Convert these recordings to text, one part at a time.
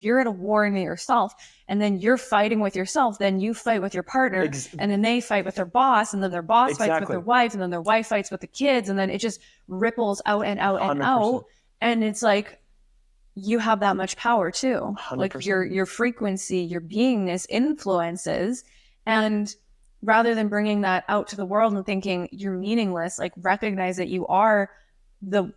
you're at a war in yourself, and then you're fighting with yourself, then you fight with your partner, and then they fight with their boss, and then their boss fights with their wife, and then their wife fights with the kids, and then it just ripples out and out and 100%. Out. And it's like, you have that much power too. 100%. Like your frequency, your beingness influences. And rather than bringing that out to the world and thinking you're meaningless, like recognize that you are the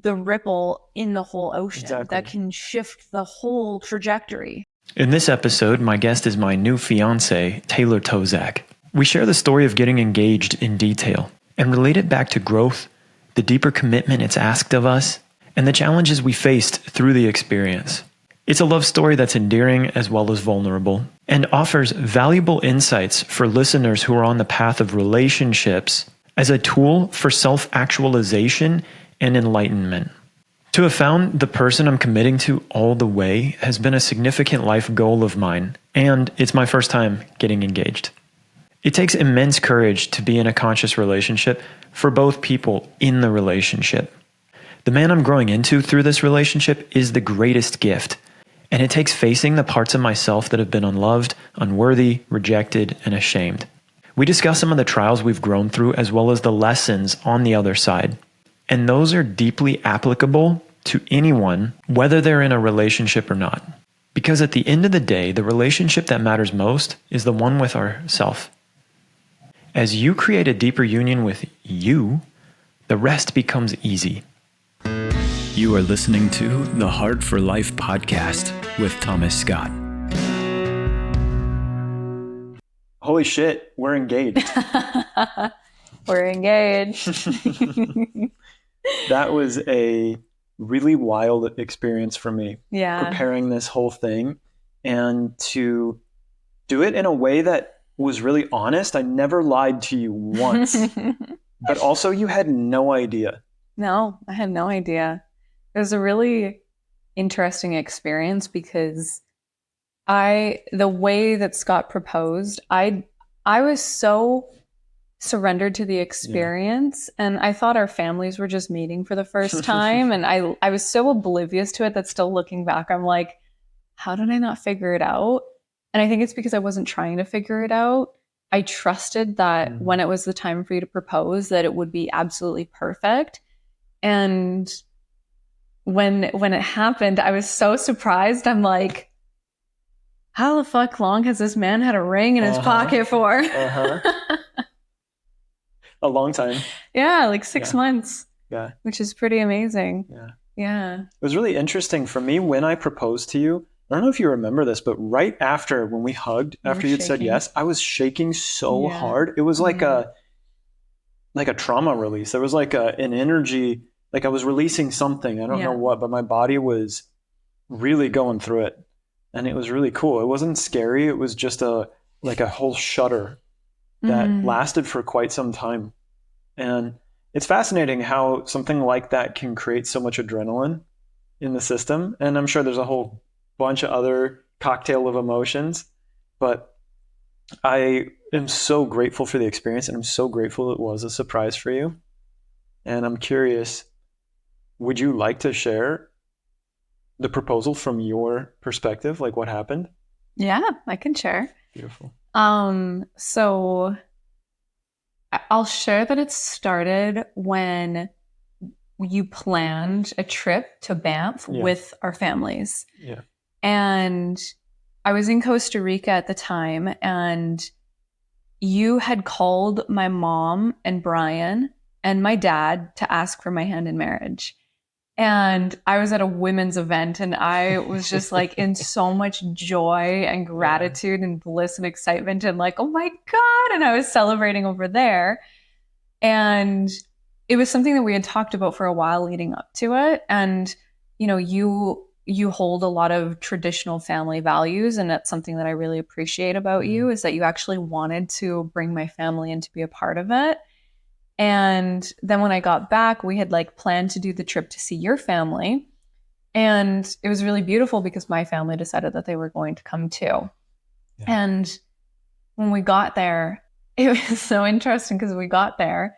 ripple in the whole ocean that can shift the whole trajectory. In this episode, my guest is my new fiancé, Taylor Tosczak. We share the story of getting engaged in detail and relate it back to growth, the deeper commitment it's asked of us, and the challenges we faced through the experience. It's a love story that's endearing as well as vulnerable, and offers valuable insights for listeners who are on the path of relationships as a tool for self-actualization and enlightenment. To have found the person I'm committing to all the way has been a significant life goal of mine, and it's my first time getting engaged. It takes immense courage to be in a conscious relationship for both people in the relationship. The man I'm growing into through this relationship is the greatest gift, and it takes facing the parts of myself that have been unloved, unworthy, rejected, and ashamed. We discuss some of the trials we've grown through as well as the lessons on the other side. And those are deeply applicable to anyone, whether they're in a relationship or not. Because at the end of the day, the relationship that matters most is the one with ourself. As you create a deeper union with you, the rest becomes easy. You are listening to the Heart for Life podcast with Thomas Scott. Holy shit, we're engaged. We're engaged. That was a really wild experience for me. Yeah. Preparing this whole thing, and to do it in a way that was really honest. I never lied to you once. But also you had no idea. No, I had no idea. It was a really interesting experience because the way that Scott proposed, I was so surrendered to the experience, and I thought our families were just meeting for the first time, and I was so oblivious to it that still looking back, I'm like, how did I not figure it out? And I think it's because I wasn't trying to figure it out. I trusted that when it was the time for you to propose, that it would be absolutely perfect. And when it happened, I was so surprised. I'm like, how the fuck long has this man had a ring in his pocket for? A long time. Yeah, like 6 months. Yeah. Which is pretty amazing. Yeah. Yeah. It was really interesting for me when I proposed to you. I don't know if you remember this, but right after when we hugged, after you'd said yes, I was shaking so hard. It was like a trauma release. There was like an energy, like I was releasing something. I don't know what, but my body was really going through it. And it was really cool. It wasn't scary. It was just a whole shudder that lasted for quite some time. And it's fascinating how something like that can create so much adrenaline in the system. And I'm sure there's a whole bunch of other cocktail of emotions, but I am so grateful for the experience, and I'm so grateful it was a surprise for you. And I'm curious, would you like to share the proposal from your perspective, like what happened? Yeah, I can share. Beautiful. So I'll share that it started when you planned a trip to Banff with our families. Yeah. And I was in Costa Rica at the time, and you had called my mom and Brian and my dad to ask for my hand in marriage. And I was at a women's event, and I was just like in so much joy and gratitude and bliss and excitement, and like, oh my God. And I was celebrating over there. And it was something that we had talked about for a while leading up to it. And, you know, you hold a lot of traditional family values, and that's something that I really appreciate about you, is that you actually wanted to bring my family in to be a part of it. And then when I got back, we had like planned to do the trip to see your family. And it was really beautiful because my family decided that they were going to come too. Yeah. And when we got there, it was so interesting because we got there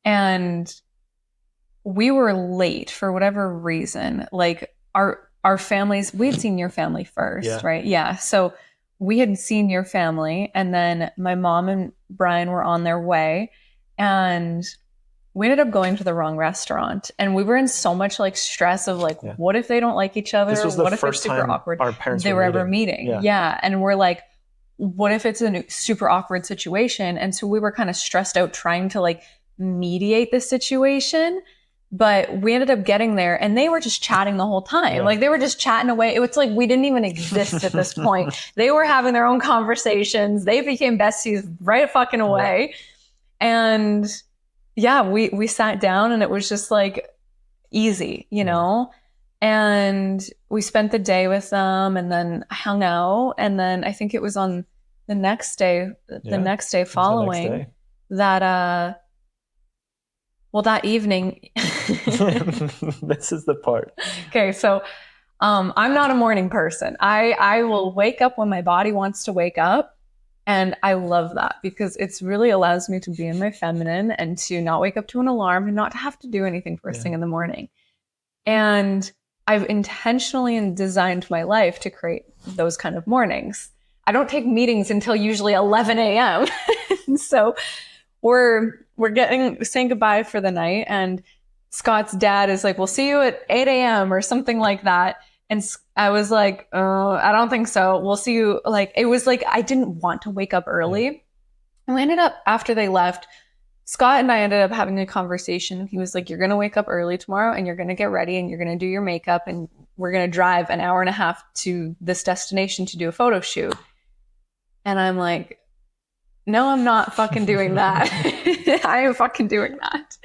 and we were late for whatever reason. Like our families, we had seen your family first, right? Yeah. So we had seen your family, and then my mom and Brian were on their way, and we ended up going to the wrong restaurant, and we were in so much like stress of like, what if they don't like each other? This was the what if first it's super time awkward? our parents they were ever meeting. Yeah. Yeah. And we're like, what if it's a super awkward situation? And so we were kind of stressed out trying to like mediate the situation. But we ended up getting there, and they were just chatting the whole time. Yeah. Like they were just chatting away. It was like we didn't even exist at this point. They were having their own conversations. They became besties right fucking away. And yeah, we sat down, and it was just like easy, you know? And we spent the day with them, and then hung out. And then I think it was on the next day, following that, well, that evening. This is the part. Okay, so I'm not a morning person. I will wake up when my body wants to wake up. And I love that because it's really allows me to be in my feminine and to not wake up to an alarm and not to have to do anything first thing in the morning. And I've intentionally designed my life to create those kind of mornings. I don't take meetings until usually 11 a.m. So we're saying goodbye for the night, and Scott's dad is like, we'll see you at 8 a.m. or something like that. And I was like, oh, I don't think so. We'll see you. Like, it was like, I didn't want to wake up early. And we ended up, after they left, Scott and I ended up having a conversation. He was like, you're going to wake up early tomorrow, and you're going to get ready, and you're going to do your makeup, and we're going to drive an hour and a half to this destination to do a photo shoot. And I'm like, no, I'm not fucking doing that. I am fucking doing that.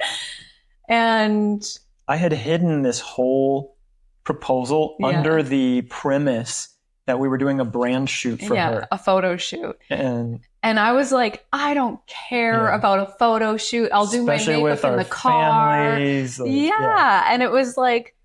And I had hidden this whole proposal under the premise that we were doing a brand shoot for her. A photo shoot. And I was like, I don't care about a photo shoot. I'll do my makeup in the car. Families, And it was like,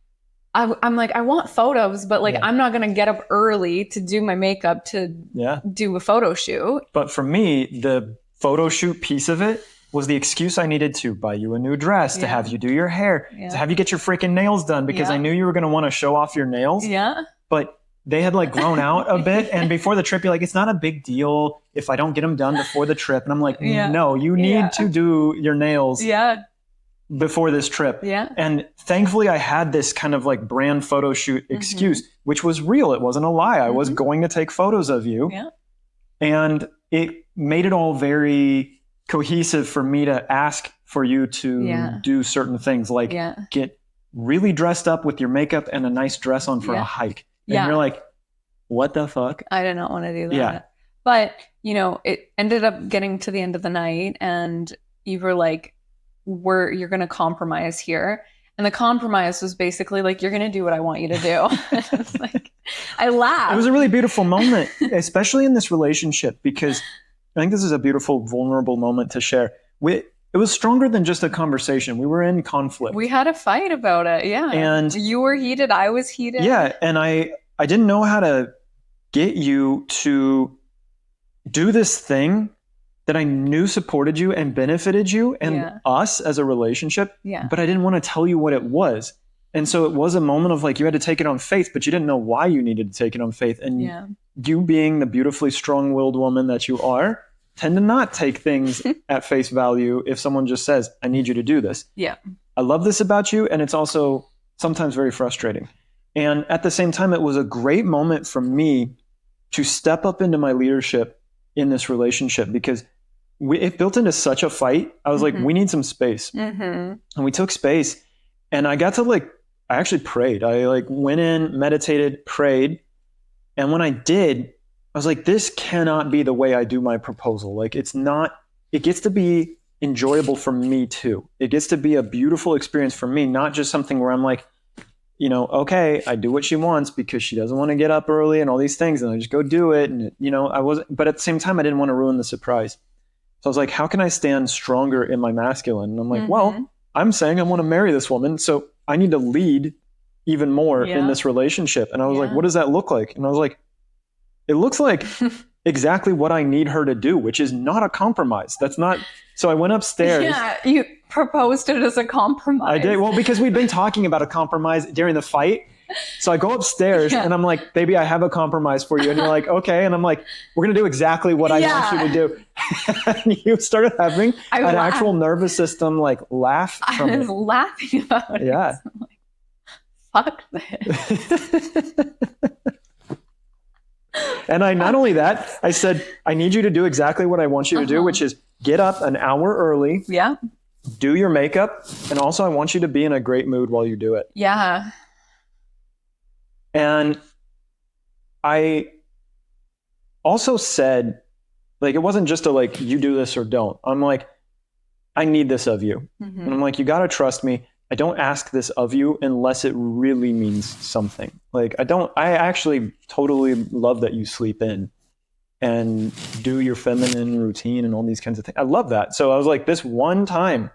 I'm like, I want photos, but like, I'm not going to get up early to do my makeup to do a photo shoot. But for me, the photo shoot piece of it was the excuse I needed to buy you a new dress, to have you do your hair, to have you get your freaking nails done, because I knew you were going to want to show off your nails. Yeah. But they had like grown out a bit. And before the trip, you're like, it's not a big deal if I don't get them done before the trip. And I'm like, no, you need to do your nails before this trip. Yeah. And thankfully I had this kind of like brand photo shoot excuse, which was real. It wasn't a lie. I was going to take photos of you. Yeah. And it made it all very cohesive for me to ask for you to do certain things, like get really dressed up with your makeup and a nice dress on for a hike. And you're like, what the fuck? I did not want to do that. Yeah. But, you know, it ended up getting to the end of the night, and you were like, you're going to compromise here. And the compromise was basically like, you're going to do what I want you to do. It's like, I laughed. It was a really beautiful moment, especially in this relationship, because I think this is a beautiful, vulnerable moment to share. It was stronger than just a conversation. We were in conflict. We had a fight about it. Yeah. And you were heated. I was heated. Yeah. And I didn't know how to get you to do this thing that I knew supported you and benefited you and us as a relationship. Yeah. But I didn't want to tell you what it was. And so it was a moment of like, you had to take it on faith, but you didn't know why you needed to take it on faith. And you being the beautifully strong-willed woman that you are, tend to not take things at face value if someone just says, I need you to do this. Yeah. I love this about you. And it's also sometimes very frustrating. And at the same time, it was a great moment for me to step up into my leadership in this relationship, because it built into such a fight. I was like, we need some space. And we took space, and I got to I actually prayed. I went in, meditated, prayed. And when I did, I was like, this cannot be the way I do my proposal. It gets to be enjoyable for me too. It gets to be a beautiful experience for me, not just something where I'm like, okay, I do what she wants because she doesn't want to get up early and all these things, and I just go do it. And, but at the same time, I didn't want to ruin the surprise. So I was like, how can I stand stronger in my masculine? And I'm like, well, I'm saying I want to marry this woman, so I need to lead even more in this relationship. And I was like, what does that look like? And I was like, it looks like exactly what I need her to do, which is not a compromise. That's not. So I went upstairs. Yeah, you proposed it as a compromise. I did. Well, because we'd been talking about a compromise during the fight. So I go upstairs and I'm like, baby, I have a compromise for you. And you're like, okay. And I'm like, we're going to do exactly what I want you to do. And you started having an actual nervous system like laugh from I was laughing about it. Yeah. So I'm like, fuck this. And I, not only that, I said, I need you to do exactly what I want you to do, which is get up an hour early. Yeah. Do your makeup. And also I want you to be in a great mood while you do it. Yeah. And I also said, like, it wasn't just a like, you do this or don't. I'm like, I need this of you. Mm-hmm. And I'm like, you got to trust me. I don't ask this of you unless it really means something. Like, I actually totally love that you sleep in and do your feminine routine and all these kinds of things. I love that. So I was like, this one time,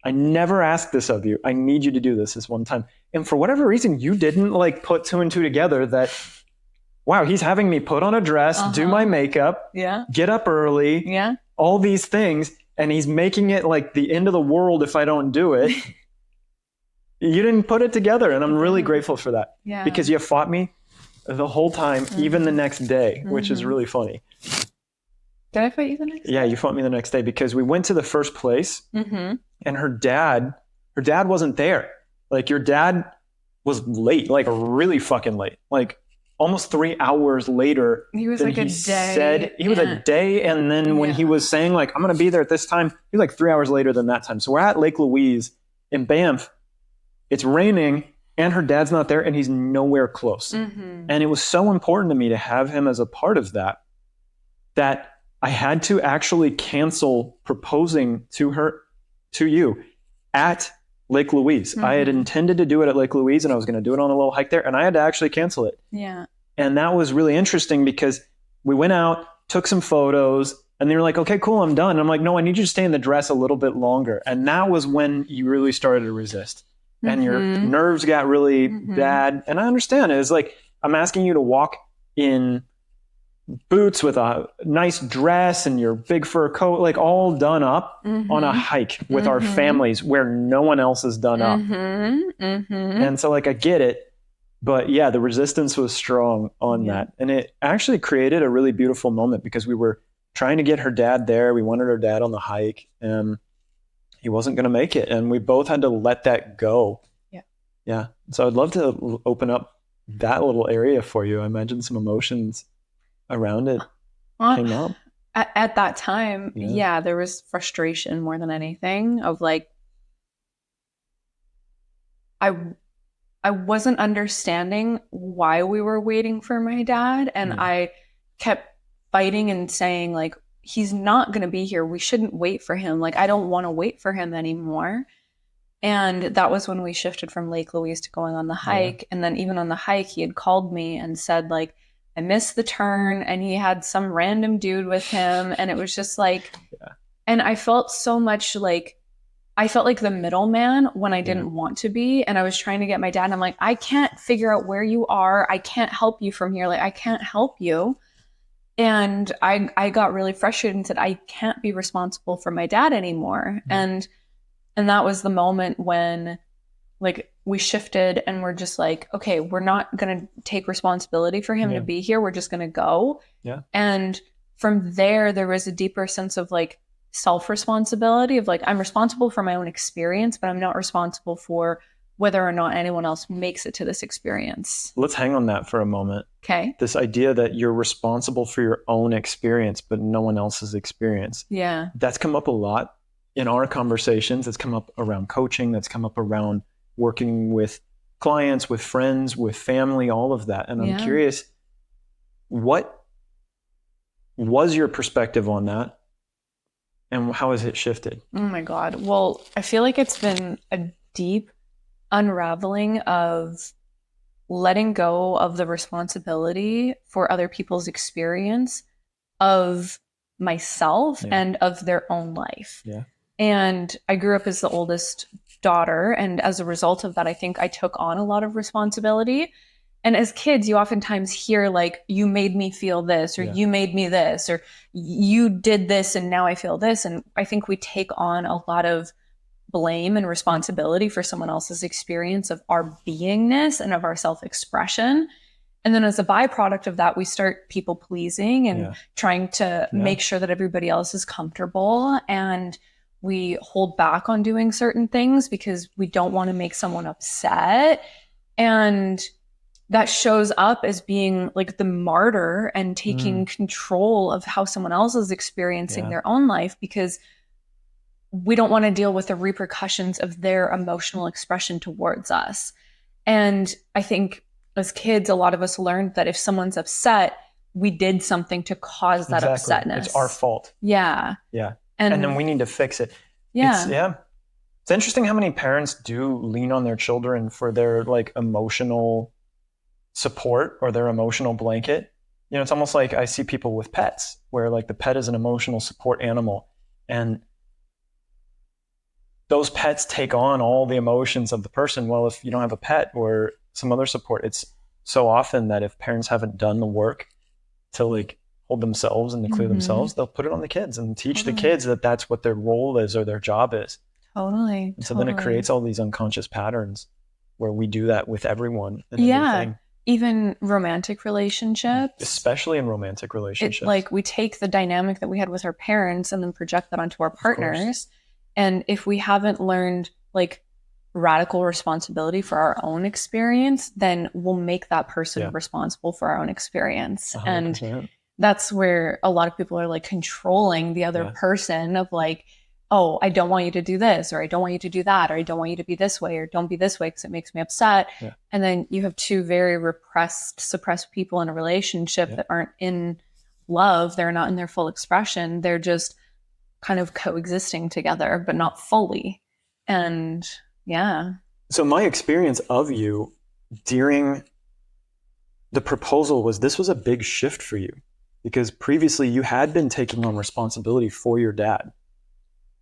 I never asked this of you. I need you to do this one time. And for whatever reason, you didn't like put two and two together that, wow, he's having me put on a dress, do my makeup, get up early, all these things. And he's making it like the end of the world if I don't do it. You didn't put it together. And I'm really grateful for that. Yeah. Because you fought me the whole time, even the next day, which is really funny. Did I fight you the next day? Yeah, you fought me the next day because we went to the first place and her dad wasn't there. Like your dad was late, like really fucking late, like almost 3 hours later. He was like a day. Said he was a day. And then when he was saying like, I'm going to be there at this time, he was like 3 hours later than that time. So we're at Lake Louise in Banff. It's raining and her dad's not there and he's nowhere close. And it was so important to me to have him as a part of that, that I had to actually cancel proposing to you at Lake Louise. I had intended to do it at Lake Louise and I was going to do it on a little hike there and I had to actually cancel it. Yeah. And that was really interesting because we went out, took some photos, and they were like, okay, cool, I'm done. And I'm like, no, I need you to stay in the dress a little bit longer. And that was when you really started to resist. And your nerves got really bad. And I understand it. It's like, I'm asking you to walk in boots with a nice dress and your big fur coat, like all done up on a hike with our families where no one else is done up. And so like, I get it, but yeah, the resistance was strong on that. And it actually created a really beautiful moment because we were trying to get her dad there. We wanted her dad on the hike and he wasn't going to make it. And we both had to let that go. Yeah. Yeah. So I'd love to open up that little area for you. I imagine some emotions around it came up. At that time, there was frustration more than anything of like, I wasn't understanding why we were waiting for my dad. And I kept fighting and saying like, he's not going to be here. We shouldn't wait for him. Like, I don't want to wait for him anymore. And that was when we shifted from Lake Louise to going on the hike. And then even on the hike, he had called me and said like, I missed the turn, and he had some random dude with him. And it was just like, and I felt so much like, I felt like the middleman when I didn't want to be. And I was trying to get my dad and I'm like, I can't figure out where you are. I can't help you from here. Like, I can't help you. And I got really frustrated and said, I can't be responsible for my dad anymore. And that was the moment when like we shifted and we're just like, okay, we're not going to take responsibility for him to be here. We're just going to go. Yeah. And from there was a deeper sense of like self-responsibility of like, I'm responsible for my own experience, but I'm not responsible for whether or not anyone else makes it to this experience. Let's hang on that for a moment. Okay. This idea that you're responsible for your own experience, but no one else's experience. Yeah. That's come up a lot in our conversations. That's come up around coaching. That's come up around working with clients, with friends, with family, all of that. And I'm curious, what was your perspective on that? And how has it shifted? Oh my God. Well, I feel like it's been a deep unraveling of letting go of the responsibility for other people's experience of myself and of their own life. Yeah. And I grew up as the oldest daughter. And as a result of that, I think I took on a lot of responsibility. And as kids, you oftentimes hear like, you made me feel this, or you made me this, or you did this and now I feel this. And I think we take on a lot of blame and responsibility for someone else's experience of our beingness and of our self-expression. And then as a byproduct of that, we start people pleasing and trying to make sure that everybody else is comfortable. And we hold back on doing certain things because we don't want to make someone upset. And that shows up as being like the martyr and taking control of how someone else is experiencing their own life, because we don't want to deal with the repercussions of their emotional expression towards us. And I think as kids, a lot of us learned that if someone's upset, we did something to cause that upsetness. It's our fault. Yeah. Yeah. And then we need to fix it. Yeah. It's interesting how many parents do lean on their children for their like emotional support or their emotional blanket. You know, it's almost like I see people with pets where like the pet is an emotional support animal, and those pets take on all the emotions of the person. Well, if you don't have a pet or some other support, it's so often that if parents haven't done the work to like hold themselves and to clear themselves, they'll put it on the kids and teach the kids that that's what their role is or their job is. Totally. And so then it creates all these unconscious patterns where we do that with everyone. And everything. Even romantic relationships. Especially in romantic relationships. Like we take the dynamic that we had with our parents and then project that onto our partners. And if we haven't learned like radical responsibility for our own experience, then we'll make that person responsible for our own experience. 100%. And that's where a lot of people are like controlling the other person of like, oh, I don't want you to do this, or I don't want you to do that, or I don't want you to be this way, or don't be this way because it makes me upset. And then you have two very suppressed people in a relationship that aren't in love. They're not in their full expression. They're just kind of coexisting together, but not fully. And so my experience of you during the proposal was this was a big shift for you, because previously you had been taking on responsibility for your dad,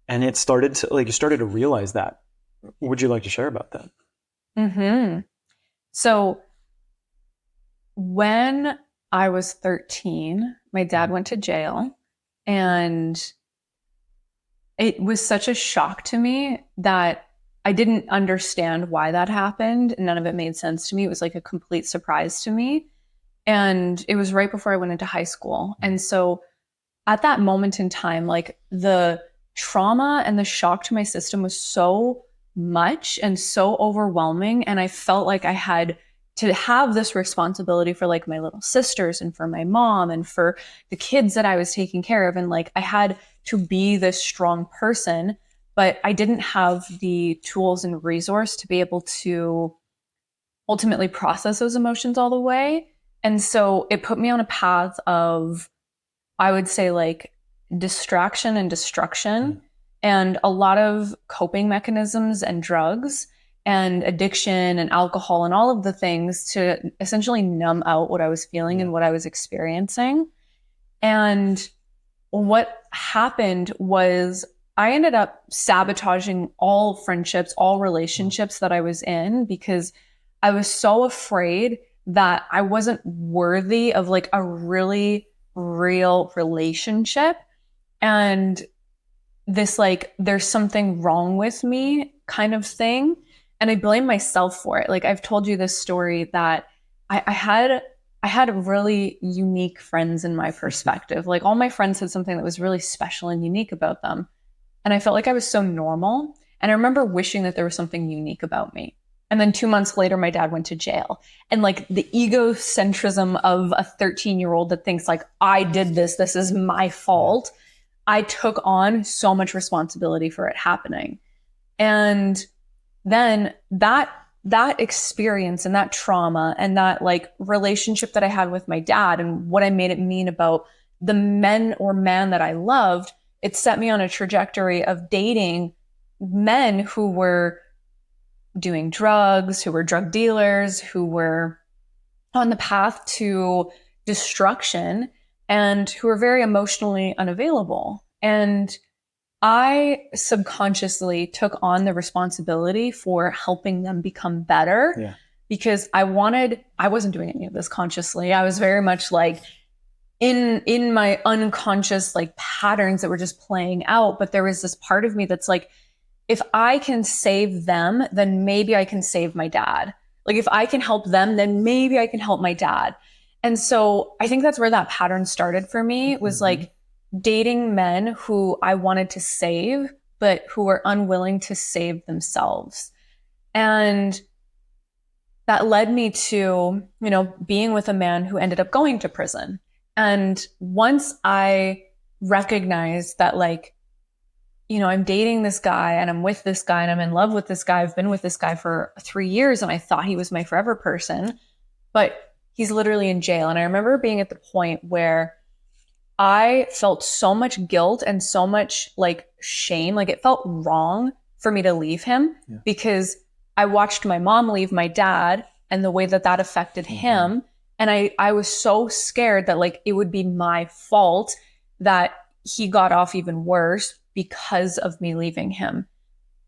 and it started to like you started to realize that. Would you like to share about that? So when I was 13, my dad went to jail, and it was such a shock to me that I didn't understand why that happened. None of it made sense to me. It was like a complete surprise to me. And it was right before I went into high school. And so at that moment in time, like the trauma and the shock to my system was so much and so overwhelming. And I felt like I had to have this responsibility for like my little sisters and for my mom and for the kids that I was taking care of. And like I had to be this strong person, but I didn't have the tools and resource to be able to ultimately process those emotions all the way. And so it put me on a path of, I would say, like distraction and destruction, and a lot of coping mechanisms and drugs and addiction and alcohol and all of the things to essentially numb out what I was feeling and what I was experiencing. And what happened was I ended up sabotaging all friendships, all relationships that I was in, because I was so afraid that I wasn't worthy of like a really real relationship. And this like, there's something wrong with me kind of thing. And I blame myself for it. Like I've told you this story that I had really unique friends in my perspective. Like all my friends had something that was really special and unique about them. And I felt like I was so normal. And I remember wishing that there was something unique about me. And then 2 months later, my dad went to jail. And like the egocentrism of a 13-year-old that thinks like, I did this is my fault. I took on so much responsibility for it happening. And then that experience and that trauma and that like relationship that I had with my dad and what I made it mean about the men or man that I loved, it set me on a trajectory of dating men who were doing drugs, who were drug dealers, who were on the path to destruction, and who were very emotionally unavailable. And I subconsciously took on the responsibility for helping them become better because I wasn't doing any of this consciously. I was very much like in my unconscious like patterns that were just playing out. But there was this part of me that's like, if I can save them, then maybe I can save my dad. Like if I can help them, then maybe I can help my dad. And so I think that's where that pattern started for me, was like dating men who I wanted to save, but who were unwilling to save themselves. And that led me to, being with a man who ended up going to prison. And once I recognized that, like, I'm dating this guy and I'm with this guy and I'm in love with this guy. I've been with this guy for 3 years and I thought he was my forever person, but he's literally in jail. And I remember being at the point where I felt so much guilt and so much like shame. Like it felt wrong for me to leave him because I watched my mom leave my dad and the way that that affected him. And I was so scared that like it would be my fault that he got off even worse because of me leaving him.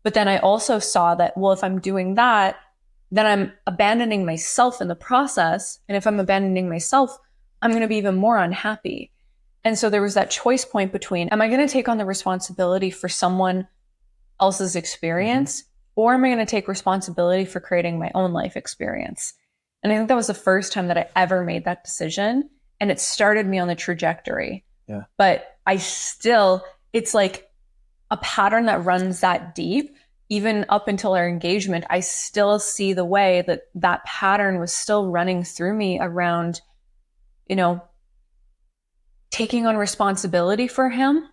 But then I also saw that, well, if I'm doing that, then I'm abandoning myself in the process. And if I'm abandoning myself, I'm going to be even more unhappy. And so there was that choice point between, am I going to take on the responsibility for someone else's experience, or am I going to take responsibility for creating my own life experience? And I think that was the first time that I ever made that decision. And it started me on the trajectory. Yeah. But it's like a pattern that runs that deep. Even up until our engagement, I still see the way that that pattern was still running through me around, taking on responsibility for him.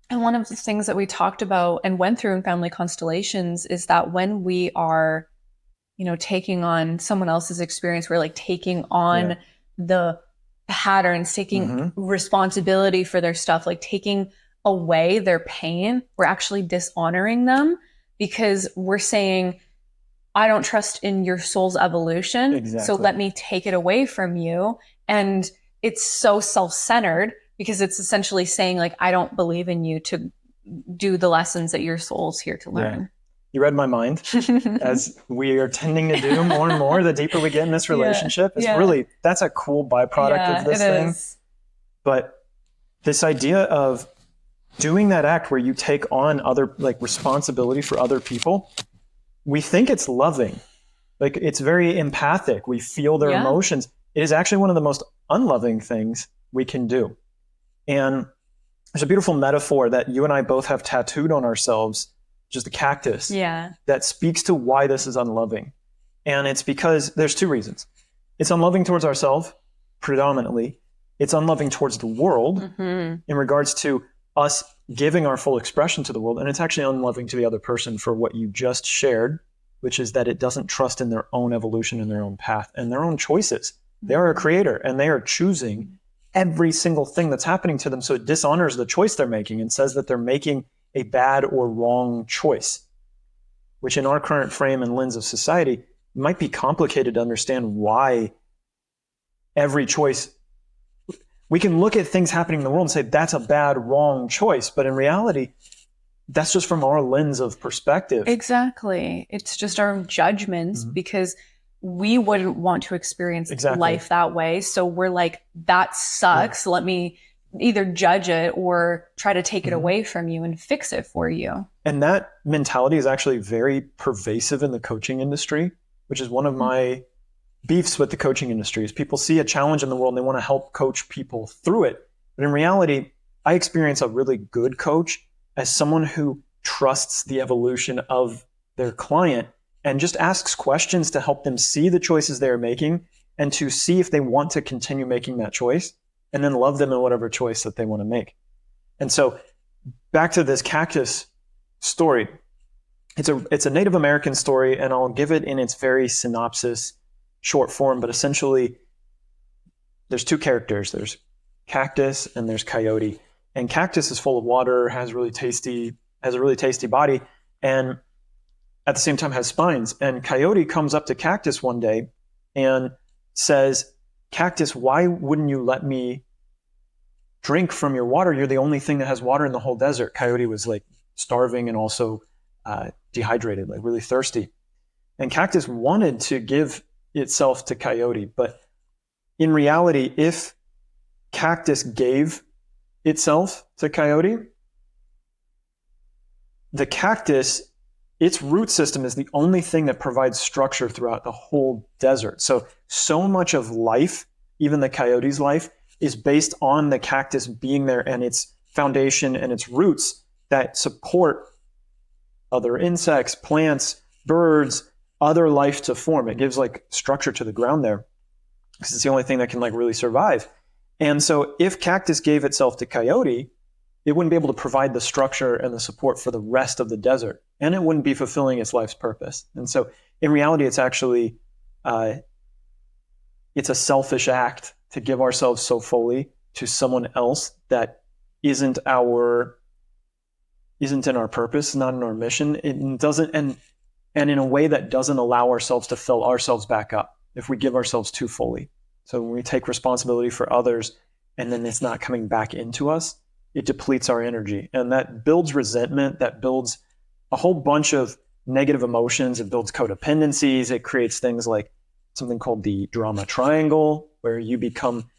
And one of the things that we talked about and went through in family constellations is that when we are, taking on someone else's experience, we're like taking on the patterns, taking responsibility for their stuff, like taking away their pain. We're actually dishonoring them because we're saying, I don't trust in your soul's evolution. So let me take it away from you. And it's so self-centered because it's essentially saying like, I don't believe in you to do the lessons that your soul's here to learn. Yeah. You read my mind, as we are tending to do more and more the deeper we get in this relationship. It's really, that's a cool byproduct of this thing. Is. But this idea of doing that act where you take on responsibility for other people, we think it's loving. Like it's very empathic. We feel their emotions. It is actually one of the most unloving things we can do. And there's a beautiful metaphor that you and I both have tattooed on ourselves, which is the cactus, that speaks to why this is unloving. And it's because there's two reasons. It's unloving towards ourselves, predominantly. It's unloving towards the world in regards to us giving our full expression to the world. And it's actually unloving to the other person for what you just shared, which is that it doesn't trust in their own evolution and their own path and their own choices. They are a creator and they are choosing every single thing that's happening to them. So it dishonors the choice they're making and says that they're making a bad or wrong choice, which in our current frame and lens of society might be complicated to understand why every choice. We can look at things happening in the world and say that's a bad, wrong choice. But in reality, that's just from our lens of perspective. Exactly. It's just our judgments because we wouldn't want to experience life that way. So we're like, that sucks. Let me either judge it or try to take it away from you and fix it for you. And that mentality is actually very pervasive in the coaching industry, which is one of my beefs with the coaching industry. Is people see a challenge in the world and they want to help coach people through it. But in reality, I experience a really good coach as someone who trusts the evolution of their client and just asks questions to help them see the choices they're making and to see if they want to continue making that choice and then love them in whatever choice that they want to make. And so back to this cactus story. It's a Native American story, and I'll give it in its very synopsis short form, but essentially there's two characters. There's cactus and there's coyote. And cactus is full of water, has a really tasty body, and at the same time has spines. And coyote comes up to cactus one day and says, "Cactus, why wouldn't you let me drink from your water? You're the only thing that has water in the whole desert." Coyote was like starving and also dehydrated, like really thirsty. And cactus wanted to give itself to coyote, but in reality, if cactus gave itself to coyote, the cactus its root system is the only thing that provides structure throughout the whole desert. So much of life, even the coyote's life, is based on the cactus being there and its foundation and its roots that support other insects, plants, birds, other life to form. It gives like structure to the ground there because it's the only thing that can like really survive. And so if cactus gave itself to coyote, it wouldn't be able to provide the structure and the support for the rest of the desert, and it wouldn't be fulfilling its life's purpose. And so in reality, it's actually, it's a selfish act to give ourselves so fully to someone else that isn't in our purpose, not in our mission. It doesn't, and in a way that doesn't allow ourselves to fill ourselves back up if we give ourselves too fully. So when we take responsibility for others and then it's not coming back into us, it depletes our energy. And that builds resentment, that builds a whole bunch of negative emotions. It builds codependencies. It creates things like something called the drama triangle, where you become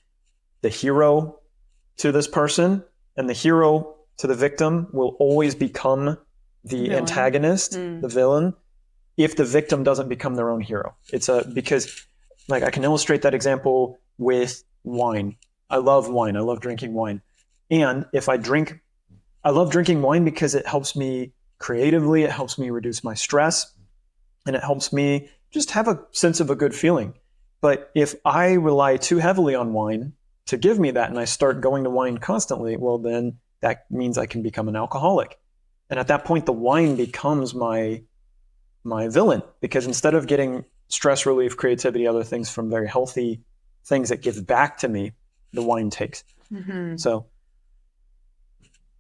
the hero to this person, and the hero to the victim will always become the antagonist, the villain, if the victim doesn't become their own hero. Because like I can illustrate that example with wine. I love wine. I love drinking wine. And if I love drinking wine because it helps me creatively, it helps me reduce my stress, and it helps me just have a sense of a good feeling. But if I rely too heavily on wine to give me that and I start going to wine constantly, well, then that means I can become an alcoholic. And at that point, the wine becomes my villain, because instead of getting stress relief, creativity, other things from very healthy things that give back to me, the wine takes. Mm-hmm. So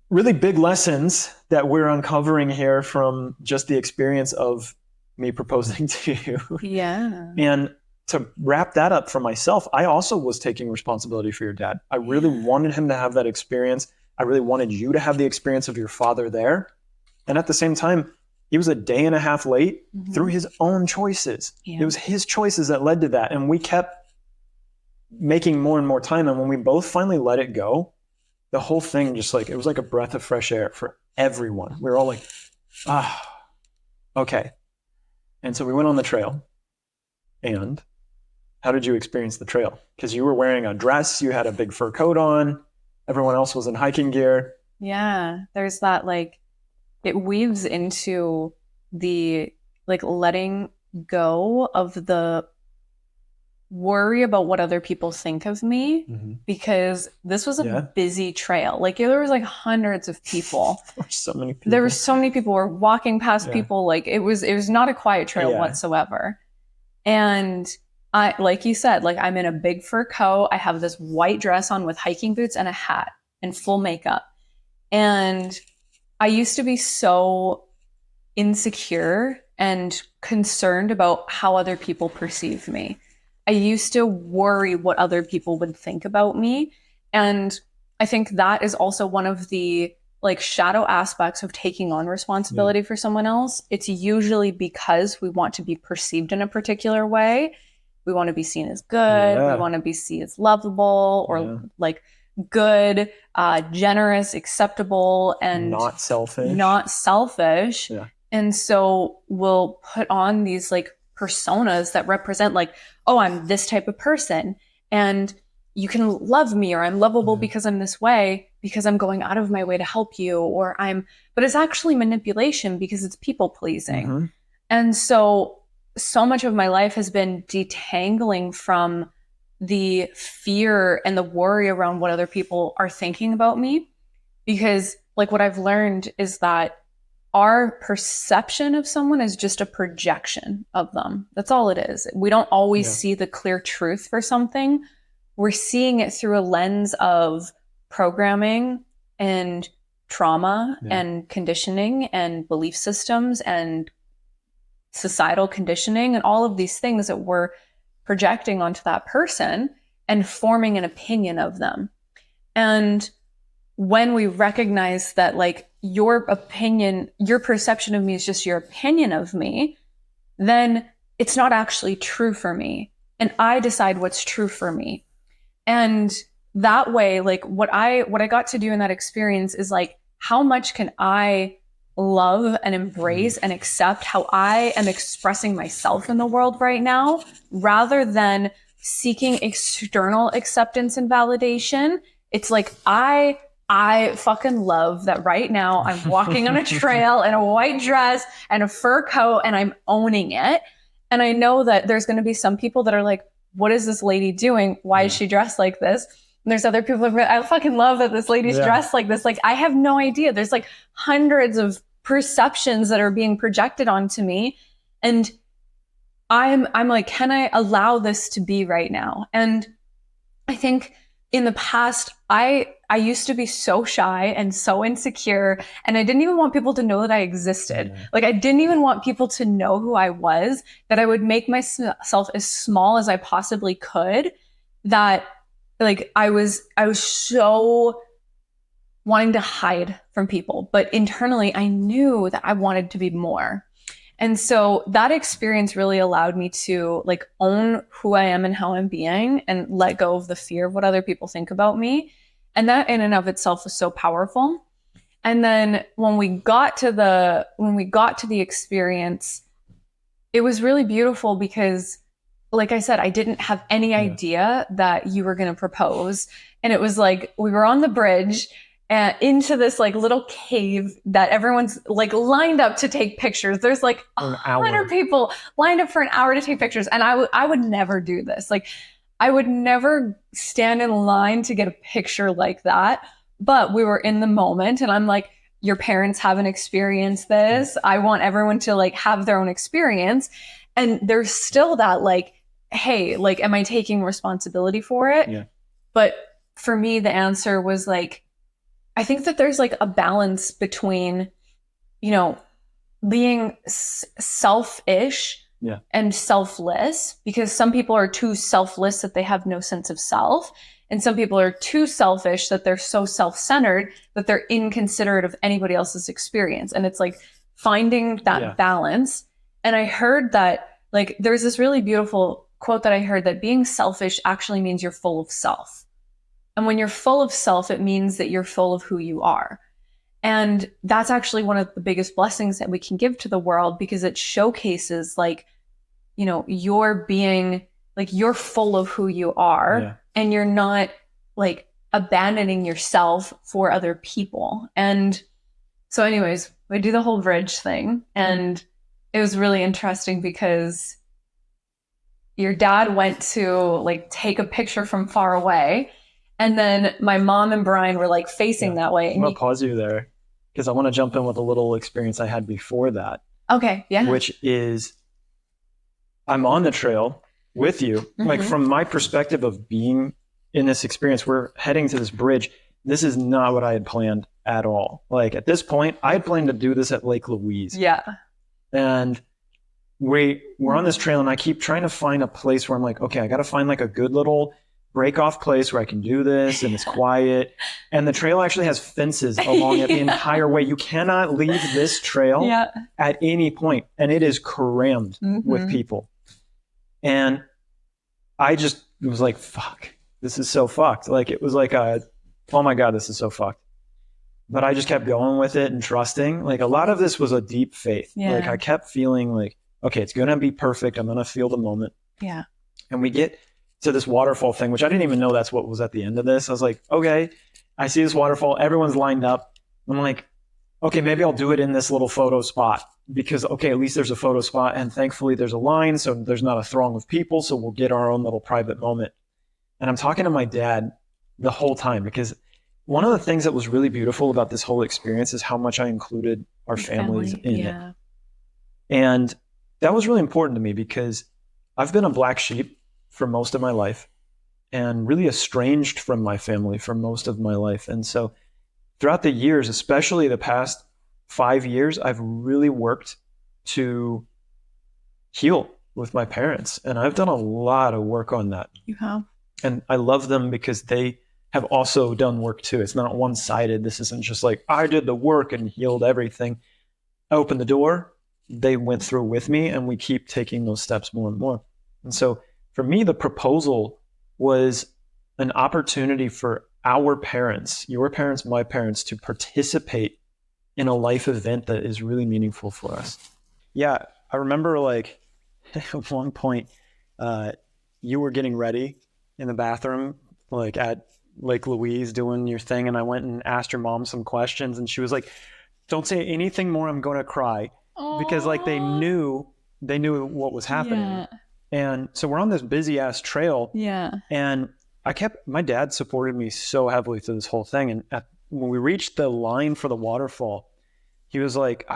really big lessons that we're uncovering here from just the experience of me proposing to you. Yeah. And to wrap that up for myself, I also was taking responsibility for your dad. I really wanted him to have that experience. I really wanted you to have the experience of your father there. And at the same time, he was a day and a half late through his own choices. Yeah. It was his choices that led to that. And we kept making more and more time. And when we both finally let it go, the whole thing just like, it was like a breath of fresh air for everyone. We were all like, okay. And so we went on the trail. And how did you experience the trail? Because you were wearing a dress, you had a big fur coat on, everyone else was in hiking gear. Yeah, there's that like, it weaves into the like letting go of the worry about what other people think of me, because this was a busy trail. Like there was like hundreds of people. There were so many people. Were walking past people. Like it was not a quiet trail whatsoever. And I, like you said, like I'm in a big fur coat. I have this white dress on with hiking boots and a hat and full makeup. And I used to be so insecure and concerned about how other people perceive me. I used to worry what other people would think about me. And I think that is also one of the like shadow aspects of taking on responsibility for someone else. It's usually because we want to be perceived in a particular way. We want to be seen as good. We want to be seen as lovable or like good, generous, acceptable, and not selfish. Yeah. And so we'll put on these like personas that represent like, oh, I'm this type of person and you can love me, or I'm lovable because I'm this way, because I'm going out of my way to help you, but it's actually manipulation because it's people pleasing. And so much of my life has been detangling from the fear and the worry around what other people are thinking about me. Because like what I've learned is that our perception of someone is just a projection of them. That's all it is. We don't always see the clear truth for something. We're seeing it through a lens of programming and trauma and conditioning and belief systems and societal conditioning and all of these things that we're projecting onto that person and forming an opinion of them. And when we recognize that like your opinion, your perception of me is just your opinion of me, then it's not actually true for me. And I decide what's true for me. And that way, like what I got to do in that experience is like, how much can I love and embrace and accept how I am expressing myself in the world right now, rather than seeking external acceptance and validation. It's like, I fucking love that right now I'm walking on a trail in a white dress and a fur coat and I'm owning it. And I know that there's going to be some people that are like, what is this lady doing? Why is she dressed like this? And there's other people that are like, I fucking love that this lady's dressed like this. Like, I have no idea. There's like hundreds of perceptions that are being projected onto me. And I'm like, can I allow this to be right now? And I think in the past, I used to be so shy and so insecure, and I didn't even want people to know that I existed. Like, I didn't even want people to know who I was, that I would make myself as small as I possibly could, that like I was so wanting to hide from people. But internally, I knew that I wanted to be more. And so that experience really allowed me to like own who I am and how I'm being, and let go of the fear of what other people think about me. And that in and of itself was so powerful. And then when we got to the experience, it was really beautiful because, like I said, I didn't have any idea that you were going to propose. And it was like, we were on the bridge into this like little cave that everyone's like lined up to take pictures. There's like 100 people lined up for an hour to take pictures. And I would never do this. Like, I would never stand in line to get a picture like that. But we were in the moment, and I'm like, your parents haven't experienced this. I want everyone to like have their own experience. And there's still that like, hey, like, am I taking responsibility for it? Yeah. But for me, the answer was like, I think that there's like a balance between, you know, being selfish and selfless, because some people are too selfless that they have no sense of self. And some people are too selfish that they're so self-centered that they're inconsiderate of anybody else's experience. And it's like finding that balance. And I heard that, like, there's this really beautiful quote that I heard, that being selfish actually means you're full of self. And when you're full of self, it means that you're full of who you are. And that's actually one of the biggest blessings that we can give to the world, because it showcases like, you know, you're being like, you're full of who you are, and you're not like abandoning yourself for other people. And so anyways, we do the whole bridge thing. And it was really interesting because your dad went to like take a picture from far away. And then my mom and Brian were like facing that way. I'm going to pause you there because I want to jump in with a little experience I had before that. Okay. Yeah. Which is, I'm on the trail with you. Like, from my perspective of being in this experience, we're heading to this bridge. This is not what I had planned at all. Like, at this point, I had planned to do this at Lake Louise. Yeah. And we're on this trail, and I keep trying to find a place where I'm like, okay, I got to find like a good little break off place where I can do this and it's quiet. And the trail actually has fences along it the entire way. You cannot leave this trail at any point. And it is crammed with people. And I just was like, fuck, this is so fucked. Like, it was like oh my God, this is so fucked. But I just kept going with it and trusting. Like, a lot of this was a deep faith. Like, I kept feeling like, okay, it's going to be perfect. I'm going to feel the moment. Yeah. And we get to this waterfall thing, which I didn't even know that's what was at the end of this. I was like, okay, I see this waterfall. Everyone's lined up. I'm like, okay, maybe I'll do it in this little photo spot because, okay, at least there's a photo spot. And thankfully there's a line, so there's not a throng of people. So we'll get our own little private moment. And I'm talking to my dad the whole time, because one of the things that was really beautiful about this whole experience is how much I included our families in it. And that was really important to me because I've been a black sheep for most of my life and really estranged from my family for most of my life. And so throughout the years, especially the past 5 years, I've really worked to heal with my parents. And I've done a lot of work on that. You have. And I love them because they have also done work too. It's not one-sided. This isn't just like, I did the work and healed everything. I opened the door, they went through with me, and we keep taking those steps more and more. And so for me, the proposal was an opportunity for our parents, your parents, my parents, to participate in a life event that is really meaningful for us. Yeah, I remember like at one point, you were getting ready in the bathroom, like at Lake Louise doing your thing. And I went and asked your mom some questions and she was like, don't say anything more. I'm going to cry. Because like they knew what was happening. Yeah. And so we're on this busy ass trail. Yeah. And my dad supported me so heavily through this whole thing. And when we reached the line for the waterfall, I was like,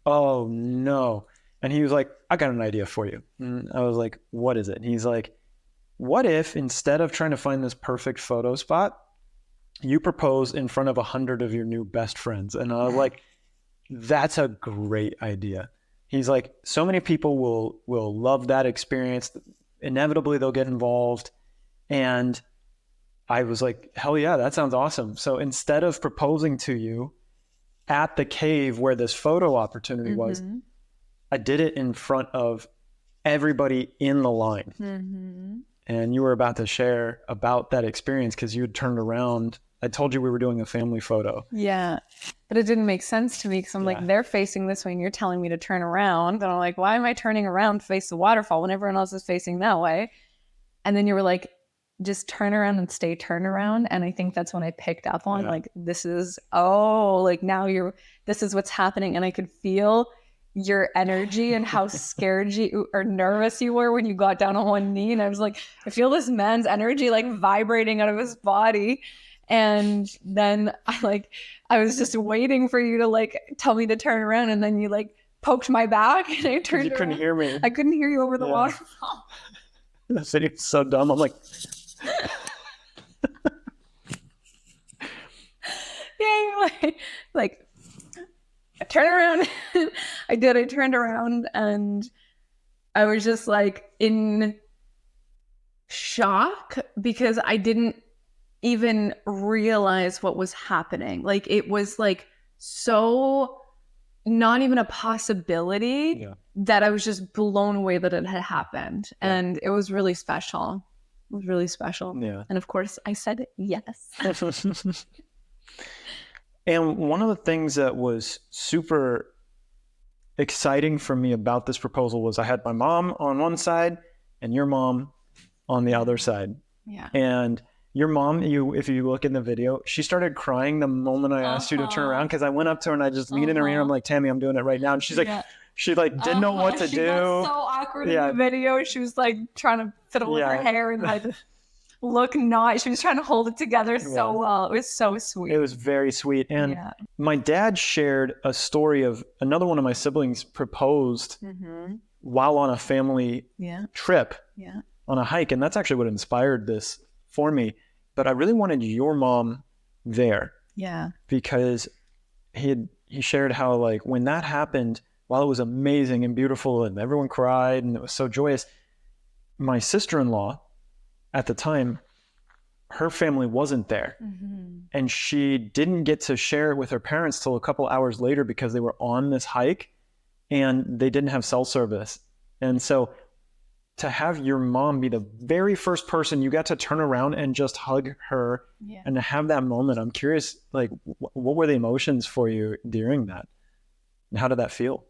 oh no. And he was like, I got an idea for you. And I was like, what is it? And he's like, what if instead of trying to find this perfect photo spot, you propose in front of 100 of your new best friends? And I was like, that's a great idea. He's like, so many people will love that experience. Inevitably, they'll get involved. And I was like, hell yeah, that sounds awesome. So instead of proposing to you at the cave where this photo opportunity was, I did it in front of everybody in the line. Mm-hmm. And you were about to share about that experience because you had turned around. I told you we were doing a family photo. Yeah. But it didn't make sense to me because I'm like, they're facing this way and you're telling me to turn around. And I'm like, why am I turning around to face the waterfall when everyone else is facing that way? And then you were like, just turn around and stay turn around. And I think that's when I picked up on like, this is what's happening. And I could feel your energy and how scared you or nervous you were when you got down on one knee. And I was like, I feel this man's energy like vibrating out of his body. And then I was just waiting for you to like tell me to turn around. And then you like poked my back and I turned around. You couldn't hear me. I couldn't hear you over the waterfall. That video's so dumb. I'm like, yeah, like I turned around. I turned around and I was just like in shock because I didn't even realize what was happening. Like it was like so not even a possibility that I was just blown away that it had happened. And it was really special. It was really special. Yeah. And of course I said yes. And one of the things that was super exciting for me about this proposal was I had my mom on one side and your mom on the other side. Yeah. And your mom, if you look in the video, she started crying the moment I asked you to turn around because I went up to her and I just leaned in her ear. I'm like, Tammy, I'm doing it right now. And she's like, she like didn't know what to do. She got so awkward in the video. She was like trying to fiddle with her hair and like she was trying to hold it together so well. It was so sweet. It was very sweet. And my dad shared a story of another one of my siblings proposed while on a family trip on a hike. And that's actually what inspired this for me. But I really wanted your mom there. Yeah. Because he shared how like when that happened, while it was amazing and beautiful and everyone cried and it was so joyous, my sister-in-law at the time, her family wasn't there. And she didn't get to share it with her parents till a couple hours later because they were on this hike and they didn't have cell service. And so to have your mom be the very first person you got to turn around and just hug her and to have that moment, I'm curious, like, what were the emotions for you during that? And how did that feel?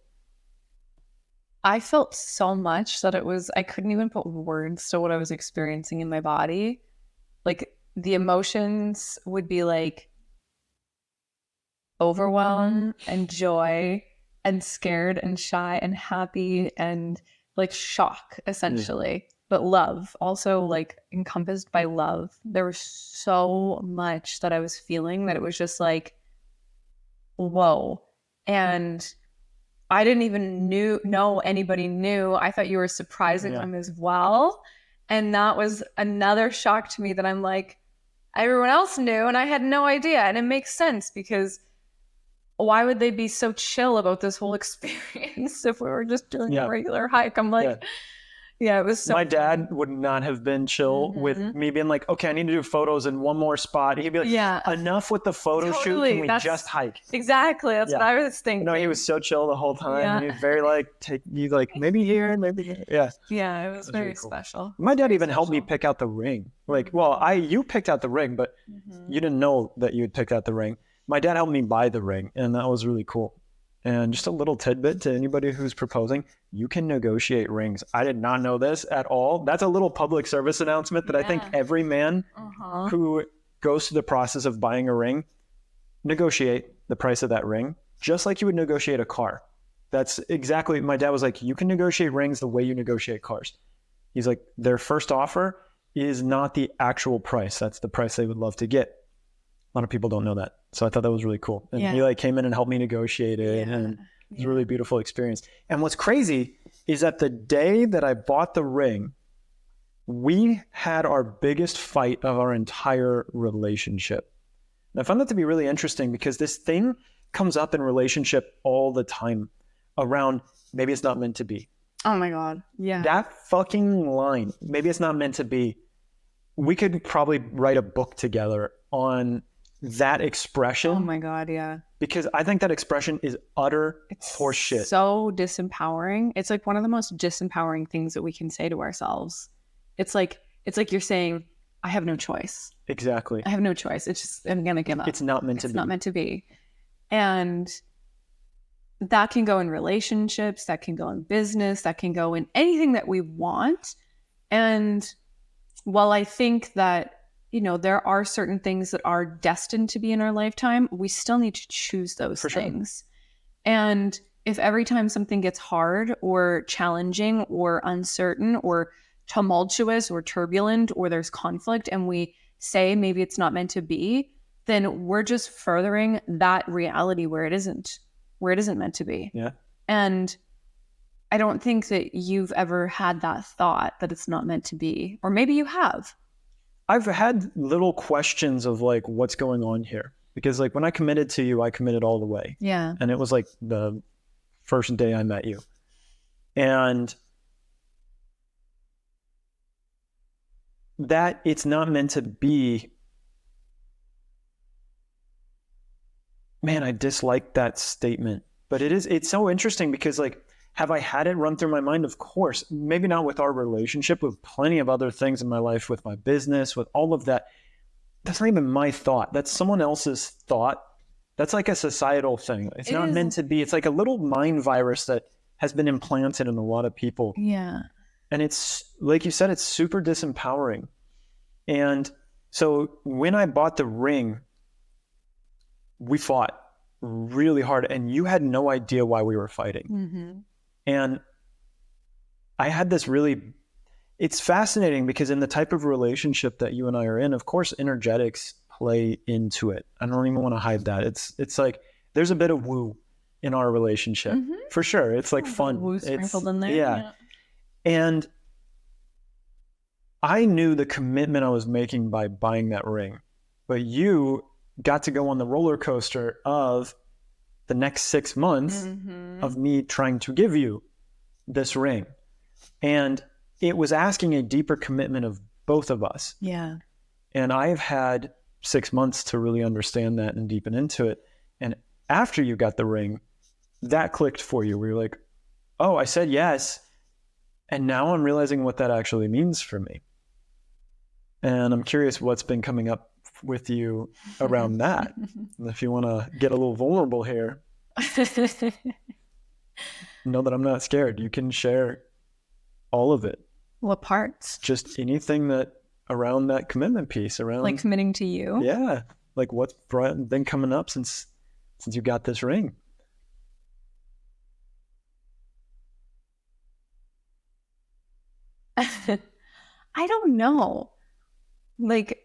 I felt so much that I couldn't even put words to what I was experiencing in my body. Like the emotions would be like overwhelm and joy and scared and shy and happy and like shock essentially, but love also like encompassed by love. There was so much that I was feeling that it was just like, whoa. And I didn't even know anybody knew. I thought you were surprising them as well. And that was another shock to me that I'm like, everyone else knew and I had no idea. And it makes sense because why would they be so chill about this whole experience if we were just doing a regular hike? I'm like, it was so. My dad would not have been chill with me being like, okay, I need to do photos in one more spot. He'd be like, enough with the photo shoot. Can we just hike? Exactly. That's what I was thinking. No, he was so chill the whole time. He was very like, maybe here, maybe here. Yeah. Yeah, it was very cool. Special. My dad even helped me pick out the ring. Like, you picked out the ring, but you didn't know that you had picked out the ring. my dad helped me buy the ring, and that was really cool. And just a little tidbit to anybody who's proposing, you can negotiate rings. I did not know this at all. That's a little public service announcement that I think every man who goes through the process of buying a ring, negotiate the price of that ring, just like you would negotiate a car. That's exactly, my dad was like, you can negotiate rings the way you negotiate cars. He's like, their first offer is not the actual price. That's the price they would love to get. A lot of people don't know that. So I thought that was really cool. And he like came in and helped me negotiate it. And it was a really beautiful experience. And what's crazy is that the day that I bought the ring, we had our biggest fight of our entire relationship. And I found that to be really interesting because this thing comes up in relationship all the time around maybe it's not meant to be. Oh my God. Yeah. That fucking line, maybe it's not meant to be. We could probably write a book together on that expression. Oh my God, yeah. Because I think that expression is utter horseshit. So disempowering. It's like one of the most disempowering things that we can say to ourselves. It's like you're saying, I have no choice. Exactly. I have no choice. It's just, I'm going to give up. It's not meant to be. It's not meant to be. And that can go in relationships, that can go in business, that can go in anything that we want. And while I think that, you know, there are certain things that are destined to be in our lifetime, we still need to choose those things. Sure. And if every time something gets hard or challenging or uncertain or tumultuous or turbulent or there's conflict and we say maybe it's not meant to be, then we're just furthering that reality where it isn't meant to be. Yeah. And I don't think that you've ever had that thought that it's not meant to be, or maybe you have. I've had little questions of like, what's going on here? Because like when I committed to you, I committed all the way. Yeah. And it was like the first day I met you. And that it's not meant to be, man, I dislike that statement. But it's so interesting because like, have I had it run through my mind? Of course. Maybe not with our relationship, with plenty of other things in my life, with my business, with all of that. That's not even my thought. That's someone else's thought. That's like a societal thing. It's not meant to be. It's like a little mind virus that has been implanted in a lot of people. Yeah. And it's, like you said, it's super disempowering. And so when I bought the ring, we fought really hard and you had no idea why we were fighting. Mm-hmm. And I had this it's fascinating because in the type of relationship that you and I are in, of course, energetics play into it. I don't even want to hide that. It's like, there's a bit of woo in our relationship for sure. It's like fun. Woo sprinkled in there. Yeah. And I knew the commitment I was making by buying that ring, but you got to go on the roller coaster of the next 6 months of me trying to give you this ring. And it was asking a deeper commitment of both of us. Yeah. And I've had 6 months to really understand that and deepen into it. And after you got the ring, that clicked for you. We were like, oh, I said yes. And now I'm realizing what that actually means for me. And I'm curious what's been coming up with you around that. If you want to get a little vulnerable here, know that I'm not scared. You can share all of it. What parts? Just anything that around that commitment piece, around like committing to you. Yeah, like what's been coming up since you got this ring. I don't know. Like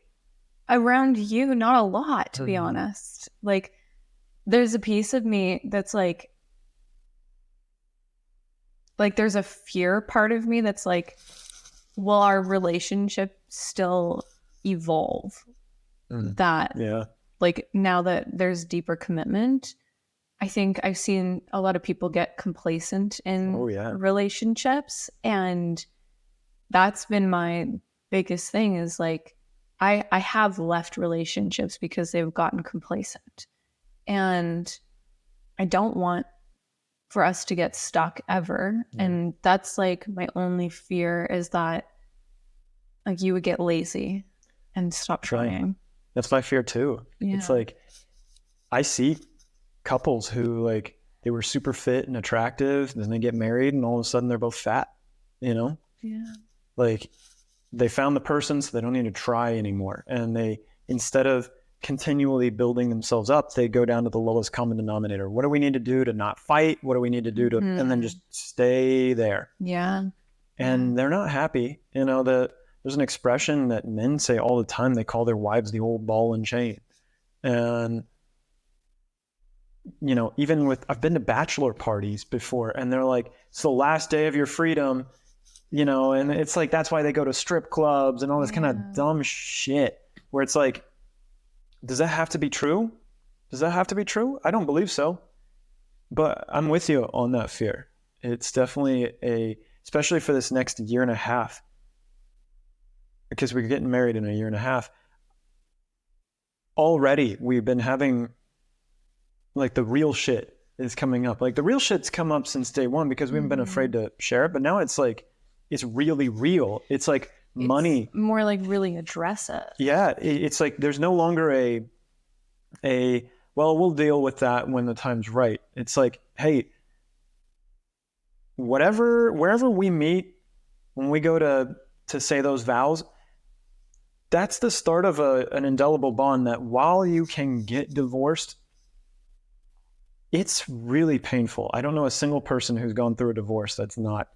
around you, not a lot, to be honest. Like there's a piece of me that's like there's a fear part of me that's like, will our relationship still evolve? That like now that there's deeper commitment, I think I've seen a lot of people get complacent in relationships, and that's been my biggest thing is like I have left relationships because they've gotten complacent, and I don't want for us to get stuck ever. And that's like my only fear is that like you would get lazy and stop trying. That's my fear too. It's like I see couples who like they were super fit and attractive, then they get married and all of a sudden they're both fat, you know? Yeah. Like they found the person, so they don't need to try anymore. And they, instead of continually building themselves up, they go down to the lowest common denominator. What do we need to do to not fight? What do we need to do to, and then just stay there. Yeah. And they're not happy. You know, there's an expression that men say all the time. They call their wives the old ball and chain. And, you know, even with, I've been to bachelor parties before and they're like, it's the last day of your freedom, you know, and it's like, that's why they go to strip clubs and all this kind of dumb shit where it's like, does that have to be true? Does that have to be true? I don't believe so. But I'm with you on that fear. It's definitely especially for this next year and a half, because we're getting married in a year and a half. Already we've been having like the real shit is coming up. Like the real shit's come up since day one because we haven't been afraid to share it. But now it's like, it's really real. It's like money. It's more like really address it. Yeah. It's like, there's no longer well, we'll deal with that when the time's right. It's like, hey, wherever we meet, when we go to say those vows, that's the start of an indelible bond that while you can get divorced, it's really painful. I don't know a single person who's gone through a divorce that's not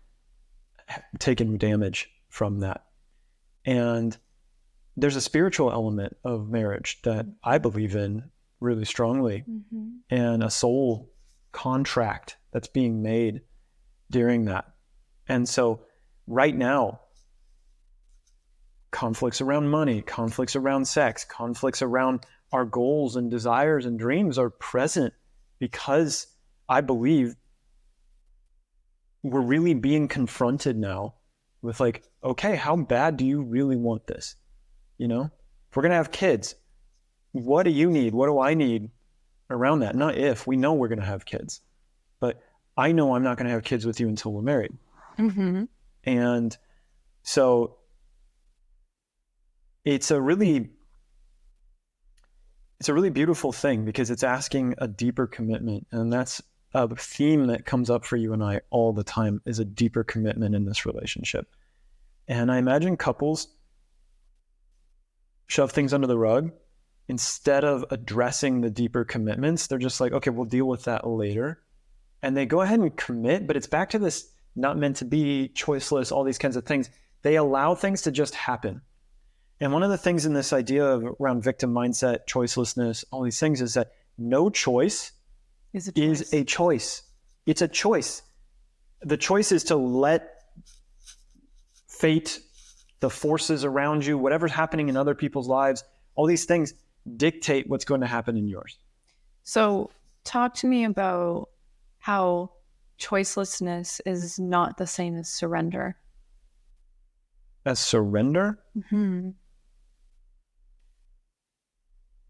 taken damage from that. And there's a spiritual element of marriage that I believe in really strongly, and a soul contract that's being made during that. And so right now, conflicts around money, conflicts around sex, conflicts around our goals and desires and dreams are present because I believe we're really being confronted now with like, okay, how bad do you really want this? You know, if we're going to have kids, what do you need? What do I need around that? Not if, we know we're going to have kids, but I know I'm not going to have kids with you until we're married. And so it's a really beautiful thing because it's asking a deeper commitment. And that's a theme that comes up for you and I all the time, is a deeper commitment in this relationship. And I imagine couples shove things under the rug. Instead of addressing the deeper commitments, they're just like, okay, we'll deal with that later. And they go ahead and commit, but it's back to this not meant to be, choiceless, all these kinds of things. They allow things to just happen. And one of the things in this idea of around victim mindset, choicelessness, all these things is that no choice is a choice. It's a choice. The choice is to let fate, the forces around you, whatever's happening in other people's lives, all these things dictate what's going to happen in yours. So talk to me about how choicelessness is not the same as surrender. As surrender?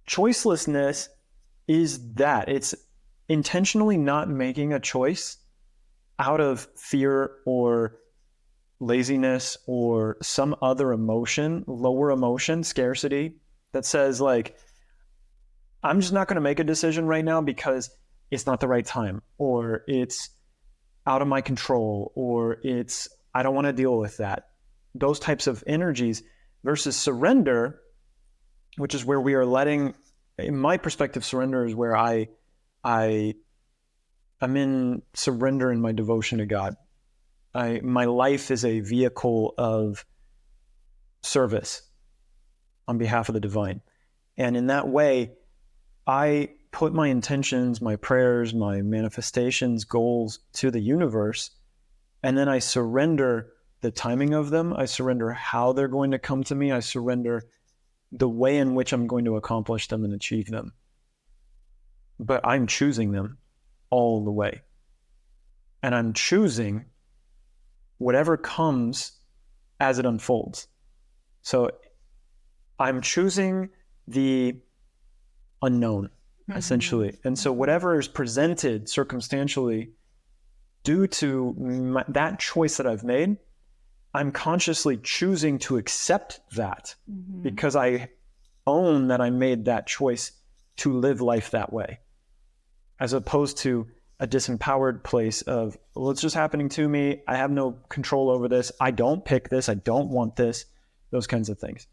Choicelessness is that. It's intentionally not making a choice out of fear or laziness or some other emotion, lower emotion, scarcity, that says like, I'm just not going to make a decision right now because it's not the right time, or it's out of my control, or I don't want to deal with that. Those types of energies versus surrender, which is where we are letting, in my perspective, surrender is where I'm in surrender in my devotion to God. My life is a vehicle of service on behalf of the divine. And in that way, I put my intentions, my prayers, my manifestations, goals to the universe, and then I surrender the timing of them. I surrender how they're going to come to me. I surrender the way in which I'm going to accomplish them and achieve them. But I'm choosing them all the way. And I'm choosing whatever comes as it unfolds. So I'm choosing the unknown, essentially. And so whatever is presented circumstantially due to that choice that I've made, I'm consciously choosing to accept that because I own that I made that choice to live life that way, as opposed to a disempowered place of, well, it's just happening to me. I have no control over this. I don't pick this. I don't want this. Those kinds of things.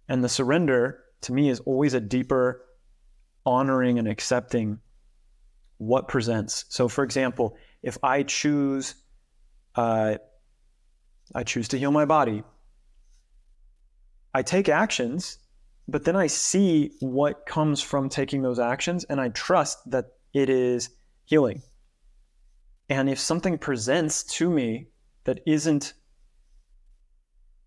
And the surrender, to me, is always a deeper honoring and accepting what presents. So, for example, if I choose to heal my body, I take actions, but then I see what comes from taking those actions, and I trust that it is healing. And if something presents to me that isn't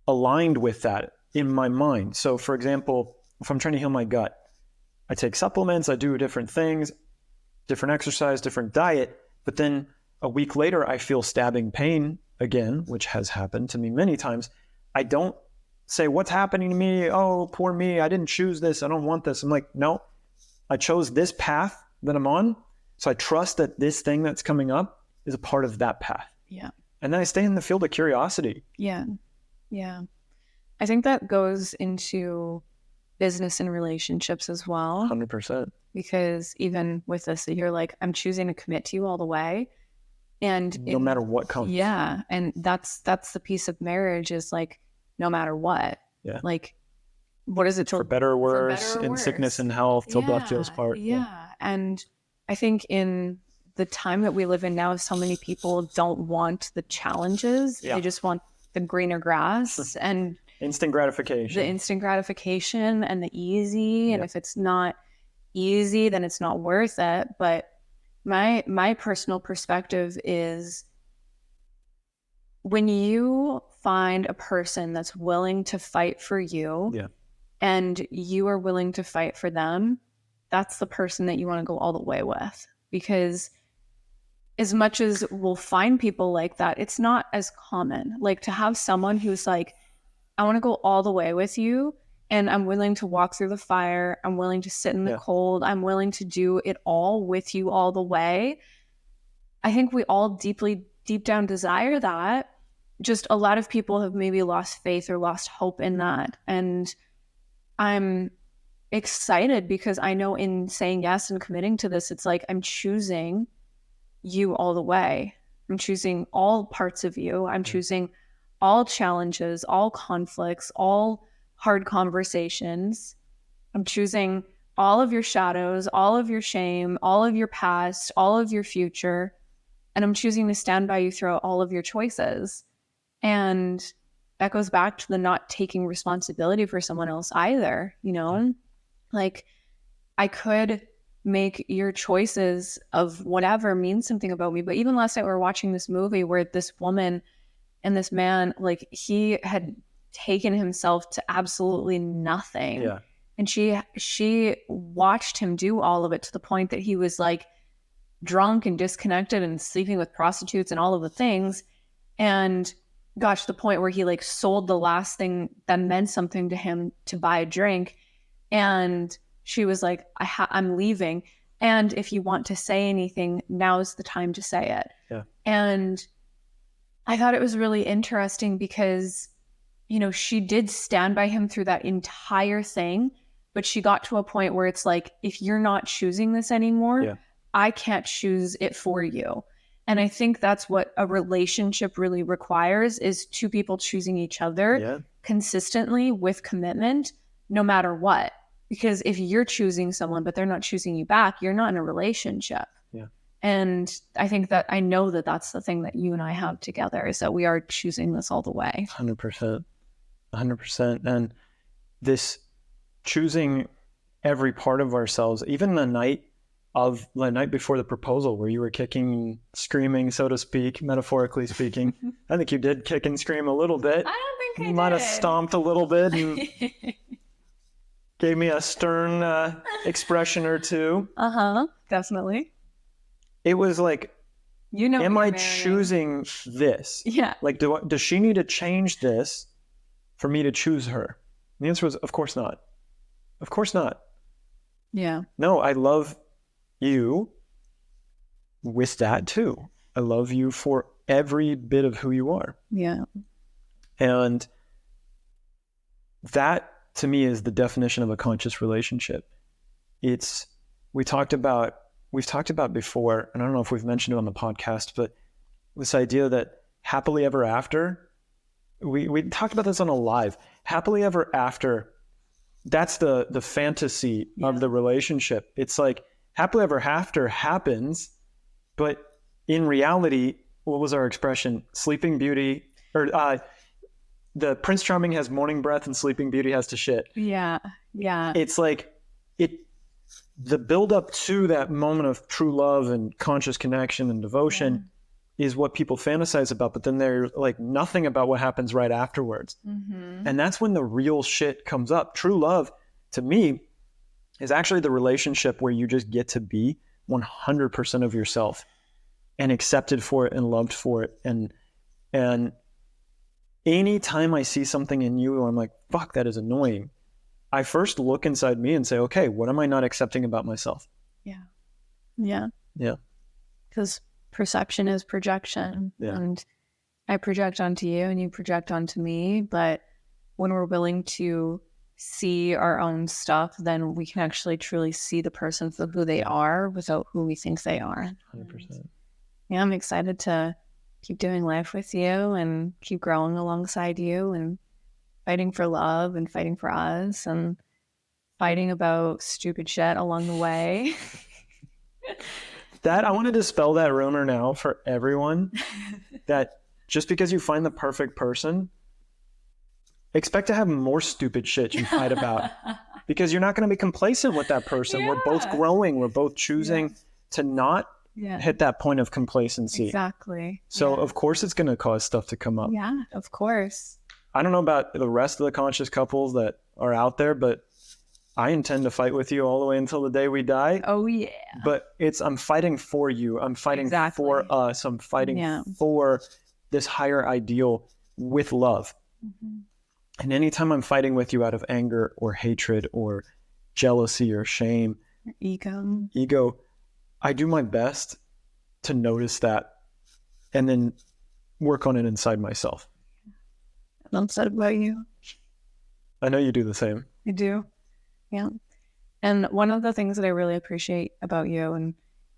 aligned with that in my mind, so for example, if I'm trying to heal my gut, I take supplements, I do different things, different exercise, different diet, but then a week later I feel stabbing pain again, which has happened to me many times. I don't say, what's happening to me? Oh, poor me. I didn't choose this. I don't want this. I'm like, no, I chose this path that I'm on. So I trust that this thing that's coming up is a part of that path. Yeah. And then I stay in the field of curiosity. Yeah. Yeah. I think that goes into business and relationships as well. 100%. Because even with this, you're like, I'm choosing to commit to you all the way. And No matter what comes. Yeah. And that's the piece of marriage, is like, no matter what. Yeah. Like, what is it? For better or worse, in sickness and health, till death do us part. Yeah. And I think in the time that we live in now, so many people don't want the challenges. Yeah. They just want the greener grass and instant gratification. The instant gratification and the easy. And if it's not easy, then it's not worth it. But my personal perspective is, when you find a person that's willing to fight for you and you are willing to fight for them, that's the person that you want to go all the way with. Because as much as we'll find people like that, it's not as common. Like, to have someone who's like, I want to go all the way with you, and I'm willing to walk through the fire. I'm willing to sit in the cold. I'm willing to do it all with you all the way. I think we all deep down desire that. Just a lot of people have maybe lost faith or lost hope in that. And I'm excited because I know in saying yes and committing to this, it's like, I'm choosing you all the way. I'm choosing all parts of you. I'm choosing all challenges, all conflicts, all hard conversations. I'm choosing all of your shadows, all of your shame, all of your past, all of your future. And I'm choosing to stand by you throughout all of your choices. And that goes back to the not taking responsibility for someone else either, you know? Like, I could make your choices of whatever mean something about me. But even last night we were watching this movie where this woman and this man, like, he had taken himself to absolutely nothing. Yeah. And she watched him do all of it to the point that he was like drunk and disconnected and sleeping with prostitutes and all of the things. And gosh, the point where he like sold the last thing that meant something to him to buy a drink. And she was like, I'm leaving. And if you want to say anything, now's the time to say it. Yeah. And I thought it was really interesting because, you know, she did stand by him through that entire thing, but she got to a point where it's like, if you're not choosing this anymore, I can't choose it for you. And I think that's what a relationship really requires, is two people choosing each other consistently with commitment, no matter what. Because if you're choosing someone, but they're not choosing you back, you're not in a relationship. Yeah. And I think that I know that that's the thing that you and I have together, is that we are choosing this all the way. 100%. 100%. And this choosing every part of ourselves, even the night before the proposal, where you were kicking, screaming, so to speak, metaphorically speaking. I think you did kick and scream a little bit. I don't think I You might did. have stomped a little bit and gave me a stern expression or two. Definitely. It was like, you know, am I choosing this? Yeah. Like, does she need to change this for me to choose her? And the answer was, of course not. Of course not. Yeah. No, I love you with that too. I love you for every bit of who you are. Yeah. And that, to me, is the definition of a conscious relationship. we've talked about before, and I don't know if we've mentioned it on the podcast, but this idea that happily ever after, we talked about this on a live. Happily ever after, that's the fantasy of the relationship. It's like happily ever after happens, but in reality, what was our expression? Sleeping Beauty, or the Prince Charming has morning breath and Sleeping Beauty has to shit. Yeah. It's like the build up to that moment of true love and conscious connection and devotion is what people fantasize about, but then they're like nothing about what happens right afterwards. And that's when the real shit comes up. True love, to me, is actually the relationship where you just get to be 100% of yourself and accepted for it and loved for it. And anytime I see something in you, I'm like, fuck, that is annoying. I first look inside me and say, okay, what am I not accepting about myself? Yeah. Because perception is projection. And I project onto you and you project onto me. But when we're willing to see our own stuff, then we can actually truly see the person for who they are without who we think they are. 100%. Yeah, I'm excited to keep doing life with you and keep growing alongside you and fighting for love and fighting for us and fighting about stupid shit along the way. That I want to dispel that rumor now for everyone that just because you find the perfect person, expect to have more stupid shit you fight about because you're not going to be complacent with that person. We're both growing. We're both choosing to not hit that point of complacency. Exactly. So of course it's going to cause stuff to come up. Yeah, of course. I don't know about the rest of the conscious couples that are out there, but I intend to fight with you all the way until the day we die. Oh, yeah. But I'm fighting for you. I'm fighting for us. I'm fighting for this higher ideal with love. And anytime I'm fighting with you out of anger or hatred or jealousy or shame, ego, I do my best to notice that and then work on it inside myself. I'm sad about you. I know you do the same. I do. Yeah. And one of the things that I really appreciate about you, and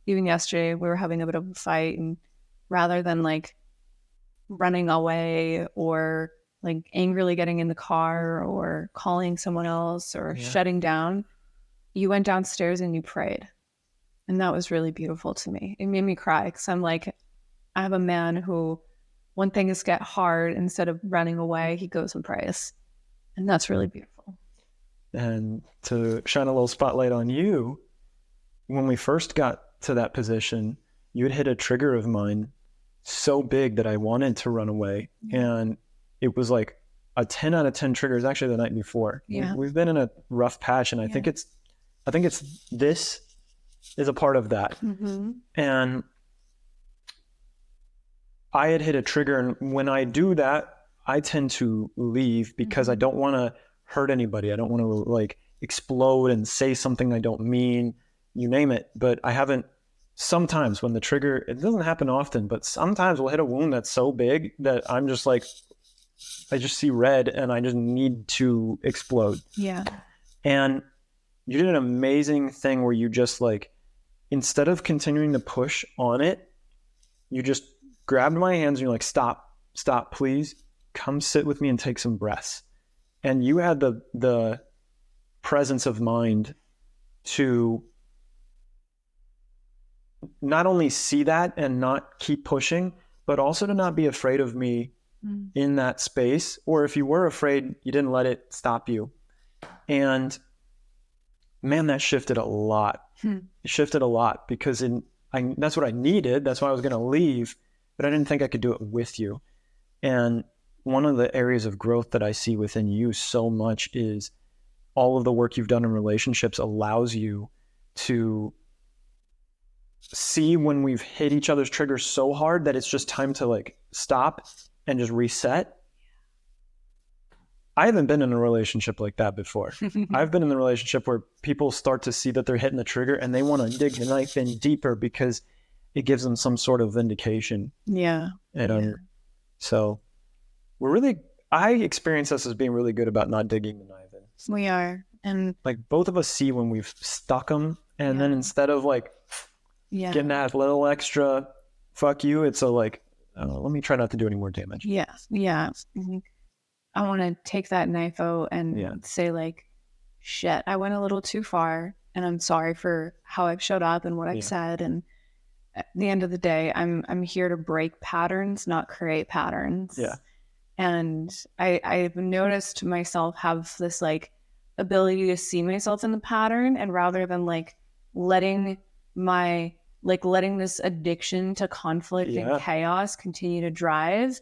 even yesterday we were having a bit of a fight, and rather than like running away or like angrily getting in the car or calling someone else or shutting down, you went downstairs and you prayed. And that was really beautiful to me. It made me cry because I'm like, I have a man who, when things get hard, instead of running away, he goes and prays. And that's really beautiful. And to shine a little spotlight on you, when we first got to that position, you had hit a trigger of mine so big that I wanted to run away. And it was like a 10 out of 10 triggers actually the night before. We've been in a rough patch, and I think it's this is a part of that. And I had hit a trigger, and when I do that, I tend to leave because I don't want to hurt anybody. I don't want to like explode and say something I don't mean, you name it. But I haven't, sometimes when the trigger, it doesn't happen often, but sometimes we'll hit a wound that's so big that I'm just like, I just see red and I just need to explode. And you did an amazing thing where you just like, instead of continuing to push on it, you just grabbed my hands and you're like, stop, please come sit with me and take some breaths. And you had the presence of mind to not only see that and not keep pushing, but also to not be afraid of me in that space. Or if you were afraid, you didn't let it stop you. And man, that shifted a lot. It shifted a lot because that's what I needed. That's why I was going to leave, but I didn't think I could do it with you. And one of the areas of growth that I see within you so much is all of the work you've done in relationships allows you to see when we've hit each other's triggers so hard that it's just time to like stop and just reset. I haven't been in a relationship like that before. I've been in the relationship where people start to see that they're hitting the trigger and they want to dig the knife in deeper because it gives them some sort of vindication. So I experience us as being really good about not digging the knife in. We are. And like both of us see when we've stuck them, and then instead of like getting that little extra fuck you, it's a like, let me try not to do any more damage. Yeah. I want to take that knife out and say like, shit, I went a little too far, and I'm sorry for how I've showed up and what I've said. And at the end of the day, I'm here to break patterns, not create patterns. Yeah. And I've noticed myself have this like ability to see myself in the pattern, and rather than like letting this addiction to conflict and chaos continue to drive,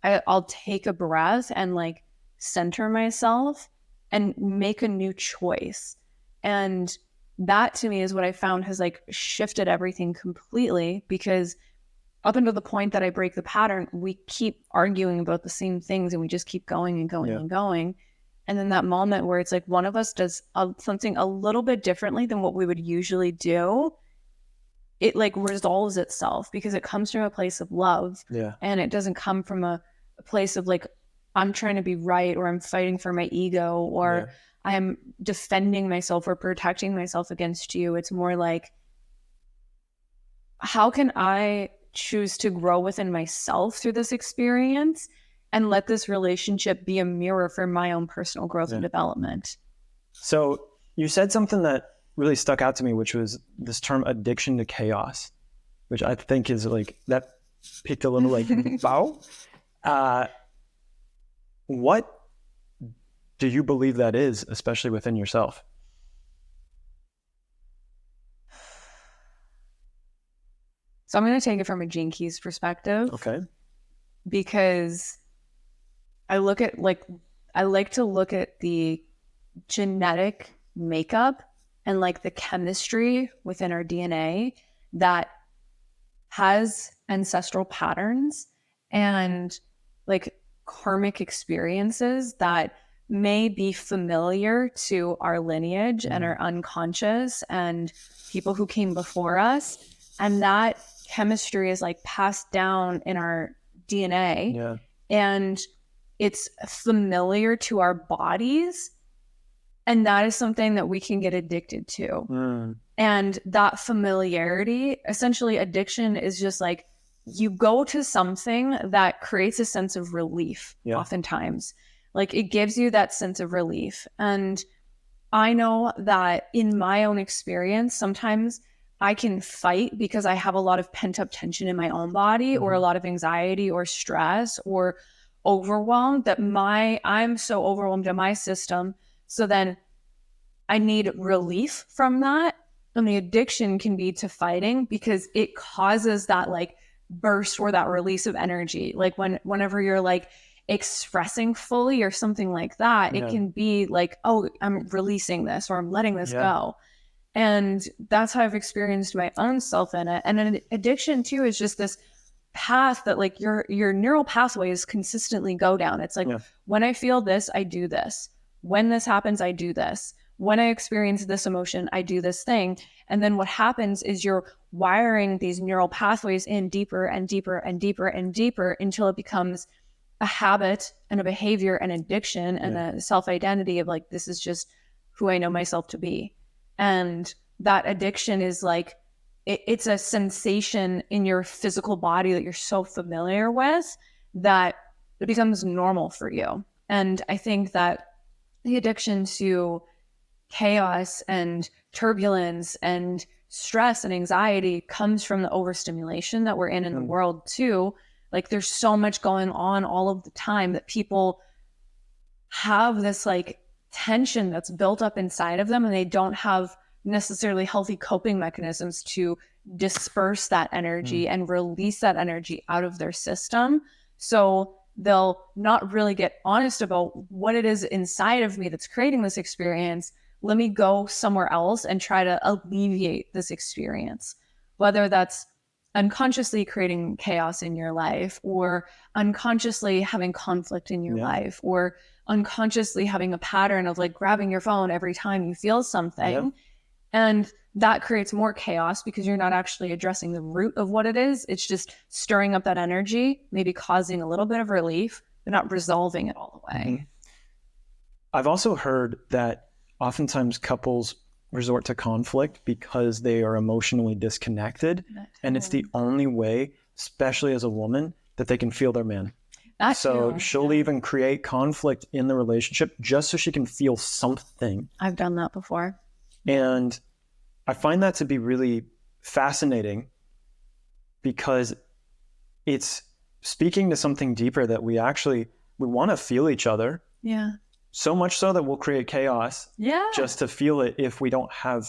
I'll take a breath and like center myself and make a new choice. And that to me is what I found has like shifted everything completely, because up until the point that I break the pattern, we keep arguing about the same things, and we just keep going and going and going. And then that moment where it's like one of us does something a little bit differently than what we would usually do, it like resolves itself because it comes from a place of love. And it doesn't come from a place of like, I'm trying to be right, or I'm fighting for my ego, or I'm defending myself or protecting myself against you. It's more like, how can I choose to grow within myself through this experience and let this relationship be a mirror for my own personal growth and development? So you said something that really stuck out to me, which was this term addiction to chaos, which I think is like, that picked a little like, bow. What do you believe that is, especially within yourself? So I'm going to take it from a Gene Keys perspective. Okay. Because I like to look at the genetic makeup and like the chemistry within our DNA that has ancestral patterns and like karmic experiences that may be familiar to our lineage and our unconscious and people who came before us. And that chemistry is like passed down in our DNA, and it's familiar to our bodies. And that is something that we can get addicted to. And that familiarity, essentially addiction is just like, you go to something that creates a sense of relief oftentimes. Like it gives you that sense of relief. And I know that in my own experience, sometimes I can fight because I have a lot of pent up tension in my own body, or a lot of anxiety or stress or overwhelmed, that I'm so overwhelmed in my system. So then I need relief from that. And the addiction can be to fighting because it causes that like burst or that release of energy. Like whenever you're like expressing fully or something like that, it can be like, oh, I'm releasing this, or I'm letting this go. And that's how I've experienced my own self in it. And an addiction too is just this path that like your neural pathways consistently go down. It's like, when I feel this, I do this. When this happens, I do this. When I experience this emotion, I do this thing. And then what happens is you're wiring these neural pathways in deeper and deeper and deeper and deeper until it becomes a habit and a behavior and addiction and a self-identity of like, this is just who I know myself to be. And that addiction is like, it's a sensation in your physical body that you're so familiar with that it becomes normal for you. And I think that the addiction to chaos and turbulence and stress and anxiety comes from the overstimulation that we're in the world too. Like there's so much going on all of the time that people have this like tension that's built up inside of them, and they don't have necessarily healthy coping mechanisms to disperse that energy and release that energy out of their system. So they'll not really get honest about what it is inside of me that's creating this experience. Let me go somewhere else and try to alleviate this experience, whether that's unconsciously creating chaos in your life, or unconsciously having conflict in your life, or unconsciously having a pattern of like grabbing your phone every time you feel something. And that creates more chaos because you're not actually addressing the root of what it is. It's just stirring up that energy, maybe causing a little bit of relief, but not resolving it all the way. I've also heard that oftentimes couples resort to conflict because they are emotionally disconnected. And it's the only way, especially as a woman, that they can feel their man. So she'll even create conflict in the relationship just so she can feel something. I've done that before. And I find that to be really fascinating because it's speaking to something deeper, that we want to feel each other. Yeah. So much so that we'll create chaos just to feel it if we don't have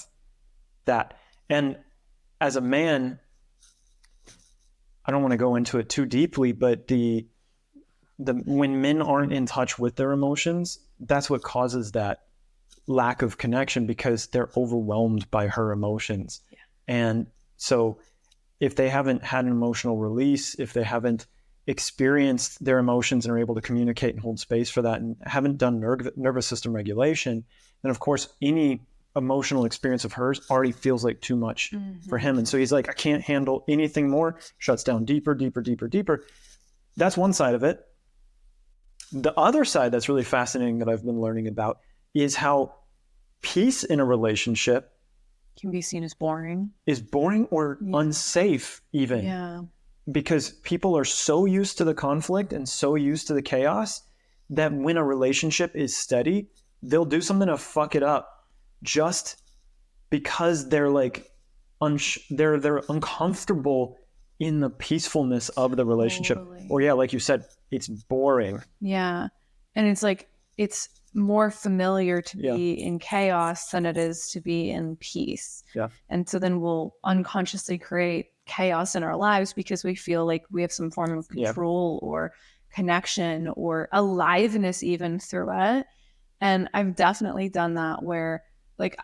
that. And as a man, I don't want to go into it too deeply, but when men aren't in touch with their emotions, that's what causes that lack of connection, because they're overwhelmed by her emotions. Yeah. And so if they haven't had an emotional release, if they haven't experienced their emotions and are able to communicate and hold space for that, and haven't done nervous system regulation, then of course any emotional experience of hers already feels like too much for him. And so he's like, I can't handle anything more, shuts down deeper. That's one side of it. The other side that's really fascinating that I've been learning about is how peace in a relationship can be seen as boring. Is boring or unsafe even. Yeah. Because people are so used to the conflict and so used to the chaos that when a relationship is steady, they'll do something to fuck it up just because they're like they're uncomfortable in the peacefulness of the relationship. Totally. Or like you said, it's boring. Yeah. And it's like, it's more familiar to be in chaos than it is to be in peace. Yeah. And so then we'll unconsciously create chaos in our lives because we feel like we have some form of control or connection or aliveness even through it. And I've definitely done that where like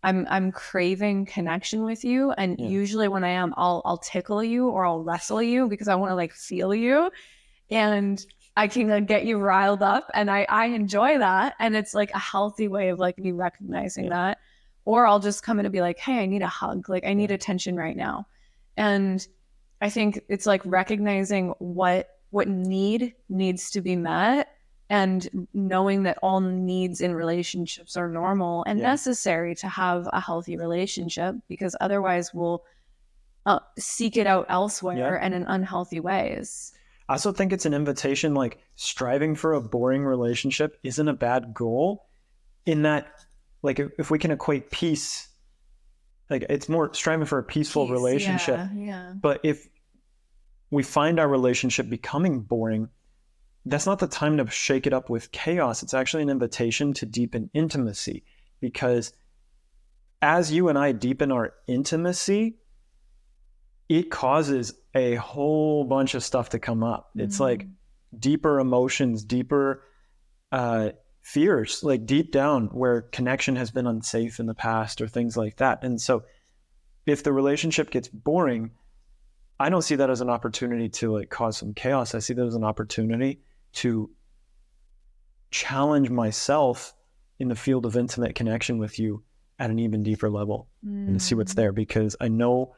I'm craving connection with you, and usually when I am, I'll tickle you or I'll wrestle you because I want to like feel you, and I can like, get you riled up, and I enjoy that, and it's like a healthy way of like me recognizing that. Or I'll just come in and be like, hey, I need a hug, like I need attention right now. And I think it's like recognizing what need needs to be met, and knowing that all needs in relationships are normal and necessary to have a healthy relationship, because otherwise we'll seek it out elsewhere and in unhealthy ways. I also think it's an invitation, like striving for a boring relationship isn't a bad goal, in that like if we can equate peace, like it's more striving for a peaceful relationship. Yeah. But if we find our relationship becoming boring, that's not the time to shake it up with chaos. It's actually an invitation to deepen intimacy, because as you and I deepen our intimacy, it causes a whole bunch of stuff to come up. It's like deeper emotions, deeper fears, like deep down where connection has been unsafe in the past or things like that. And so if the relationship gets boring, I don't see that as an opportunity to like cause some chaos. I see that as an opportunity to challenge myself in the field of intimate connection with you at an even deeper level and to see what's there, because I know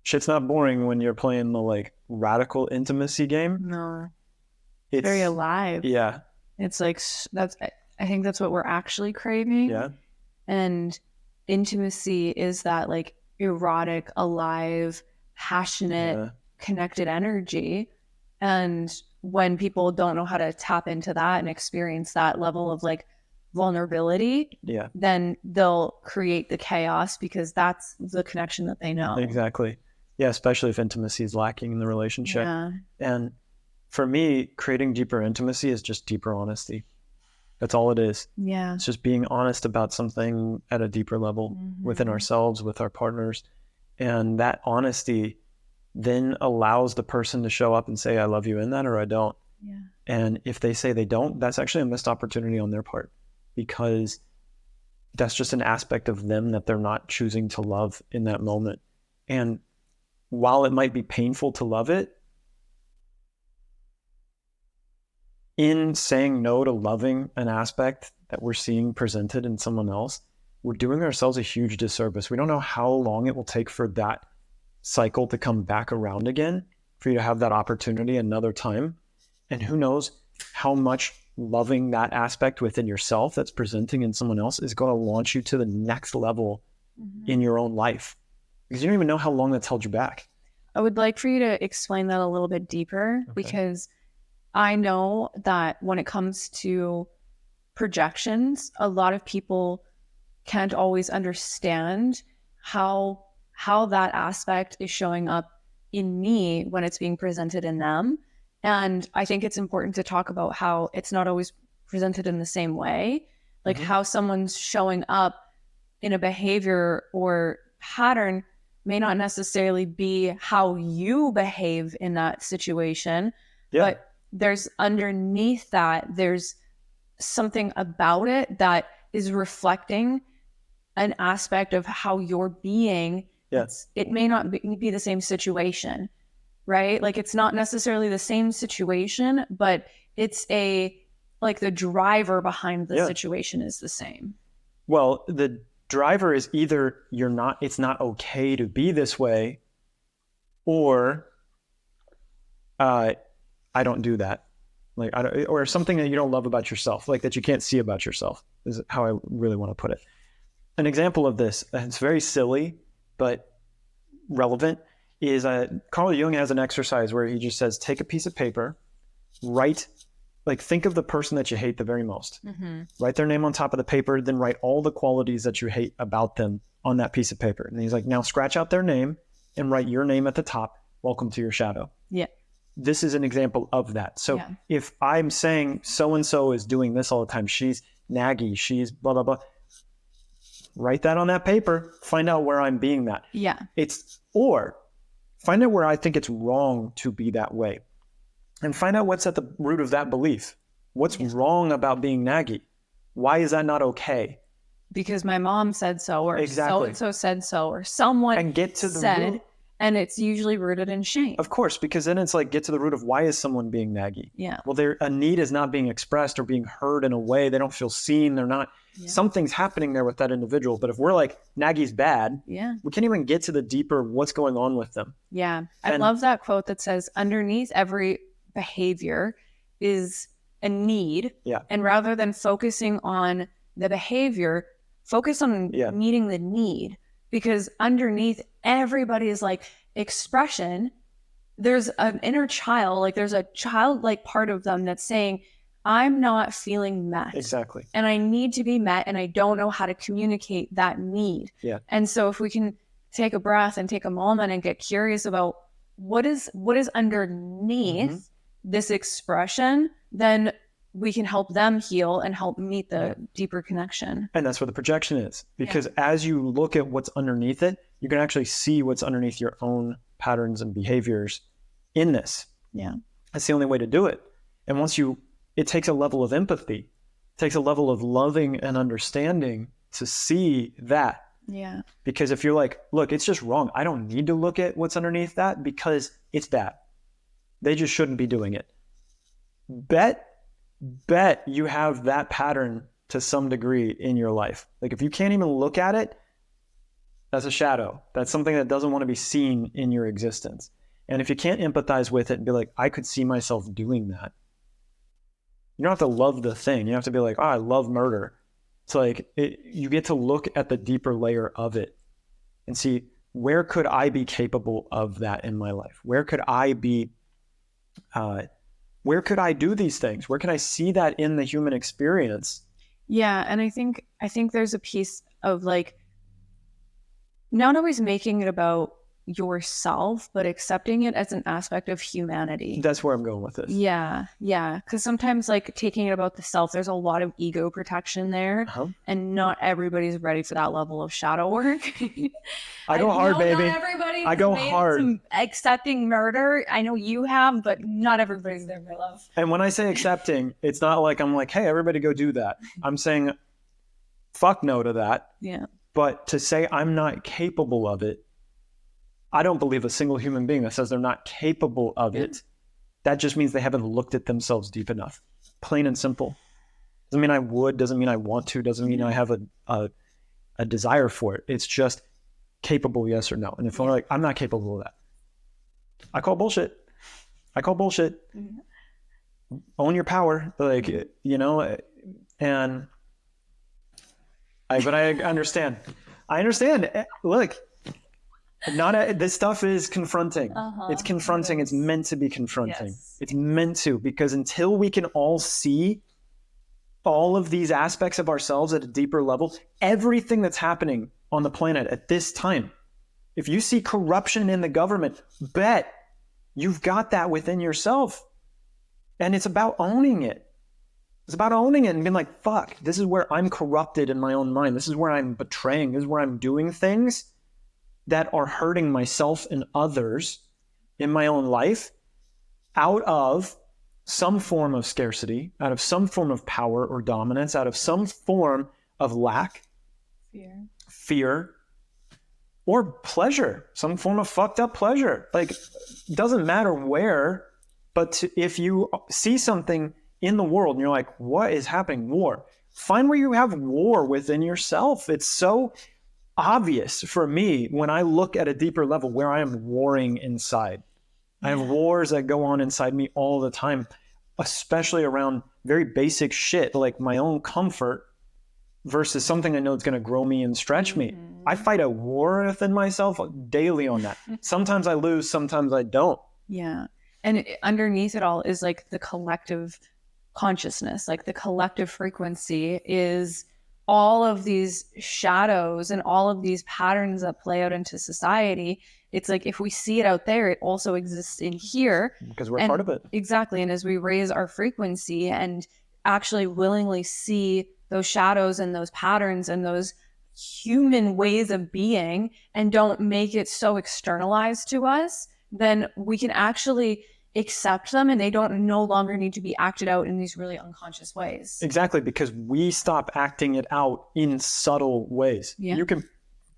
shit's not boring when you're playing the like radical intimacy game. No, it's very alive. Yeah. It's like, I think that's what we're actually craving. Yeah. And intimacy is that like erotic, alive, passionate, connected energy. And when people don't know how to tap into that and experience that level of like vulnerability, then they'll create the chaos because that's the connection that they know. Exactly. Yeah, especially if intimacy is lacking in the relationship. Yeah. And for me, creating deeper intimacy is just deeper honesty. That's all it is. Yeah. It's just being honest about something at a deeper level within ourselves, with our partners. And that honesty then allows the person to show up and say, I love you in that, or I don't. Yeah. And if they say they don't, that's actually a missed opportunity on their part, because that's just an aspect of them that they're not choosing to love in that moment. And while it might be painful to love it, in saying no to loving an aspect that we're seeing presented in someone else, we're doing ourselves a huge disservice. We don't know how long it will take for that cycle to come back around again, for you to have that opportunity another time. And who knows how much loving that aspect within yourself that's presenting in someone else is going to launch you to the next level in your own life, because you don't even know how long that's held you back. I would like for you to explain that a little bit deeper, because I know that when it comes to projections, a lot of people can't always understand how that aspect is showing up in me when it's being presented in them. And I think it's important to talk about how it's not always presented in the same way, like how someone's showing up in a behavior or pattern may not necessarily be how you behave in that situation, but there's underneath that, there's something about it that is reflecting an aspect of how you're being. It may not be the same situation, right? Like it's not necessarily the same situation, but it's like the driver behind the situation is the same. Well, the driver is either it's not okay to be this way, or I don't do that. Like or something that you don't love about yourself, like that you can't see about yourself, is how I really want to put it. An example of this, it's very silly, but relevant, is Carl Jung has an exercise where he just says, take a piece of paper, think of the person that you hate the very most, write their name on top of the paper, then write all the qualities that you hate about them on that piece of paper. And he's like, now scratch out their name and write your name at the top. Welcome to your shadow. Yeah. This is an example of that. So if I'm saying so-and-so is doing this all the time, she's naggy, she's blah, blah, blah, write that on that paper, find out where I'm being that. Yeah. Or find out where I think it's wrong to be that way. And find out what's at the root of that belief. What's wrong about being naggy? Why is that not okay? Because my mom said so, or so-and-so said so, or someone and get to the said, root. And it's usually rooted in shame. Of course, because then it's like, get to the root of why is someone being naggy? Yeah. Well, a need is not being expressed or being heard in a way. They don't feel seen. They're not, something's happening there with that individual. But if we're like, naggy's bad, we can't even get to the deeper what's going on with them. Yeah. I love that quote that says, underneath every behavior is a need. Yeah. And rather than focusing on the behavior, focus on meeting the need. Because underneath everybody's like expression, there's an inner child, like there's a childlike part of them that's saying, I'm not feeling met. Exactly. And I need to be met, and I don't know how to communicate that need. Yeah. And so if we can take a breath and take a moment and get curious about what is underneath this expression, then we can help them heal and help meet the deeper connection. And that's where the projection is. Because as you look at what's underneath it, you can actually see what's underneath your own patterns and behaviors in this. Yeah. That's the only way to do it. And it takes a level of empathy. It takes a level of loving and understanding to see that. Yeah. Because if you're like, look, it's just wrong. I don't need to look at what's underneath that because it's bad. They just shouldn't be doing it. Bet you have that pattern to some degree in your life. Like if you can't even look at it, that's a shadow. That's something that doesn't want to be seen in your existence. And if you can't empathize with it and be like, I could see myself doing that. You don't have to love the thing. You have to be like, oh, I love murder. It's like you get to look at the deeper layer of it and see, where could I be capable of that in my life? Where could I be where could I do these things? Where can I see that in the human experience? Yeah. And I think there's a piece of like, not always making it about yourself, but accepting it as an aspect of humanity. That's where I'm going with this. Yeah. Yeah. Because sometimes like taking it about the self, there's a lot of ego protection there. And not everybody's ready for that level of shadow work. I go hard, baby. Not everybody's I go hard. Accepting murder. I know you have, but not everybody's there, my love. And when I say accepting, it's not like I'm like, hey, everybody go do that. I'm saying fuck no to that. Yeah. But to say I'm not capable of it, I don't believe a single human being that says they're not capable of it. That just means they haven't looked at themselves deep enough. Plain and simple. Doesn't mean I would, doesn't mean I want to, doesn't mean I have a desire for it. It's just capable, yes or no. And if I'm like, I'm not capable of that, I call bullshit. Mm-hmm. own your power, like, and but I understand. Look, this stuff is confronting. It's confronting. It's meant to be confronting. Yes. It's meant to, because until we can all see all of these aspects of ourselves at a deeper level, everything that's happening on the planet at this time, if you see corruption in the government, bet you've got that within yourself. And it's about owning it. It's about owning it and being like, fuck, this is where I'm corrupted in my own mind. This is where I'm betraying. This is where I'm doing things that are hurting myself and others in my own life out of some form of scarcity, out of some form of power or dominance, out of some form of lack, fear, or pleasure, some form of fucked up pleasure. Like, it doesn't matter where, but if you see something in the world and you're like, what is happening? War. Find where you have war within yourself. It's so obvious for me when I look at a deeper level where I am warring inside. I have wars that go on inside me all the time, especially around very basic shit like my own comfort versus something I know is going to grow me and stretch me. I fight a war within myself daily on that. Sometimes I lose, sometimes I don't. Yeah. And underneath it all is like the collective consciousness, like the collective frequency is all of these shadows and all of these patterns that play out into society. It's like, if we see it out there, it also exists in here. Because we're part of it. Exactly. And as we raise our frequency and actually willingly see those shadows and those patterns and those human ways of being and don't make it so externalized to us, then we can actually accept them and they don't no longer need to be acted out in these really unconscious ways. Exactly, because we stop acting it out in subtle ways. Yeah.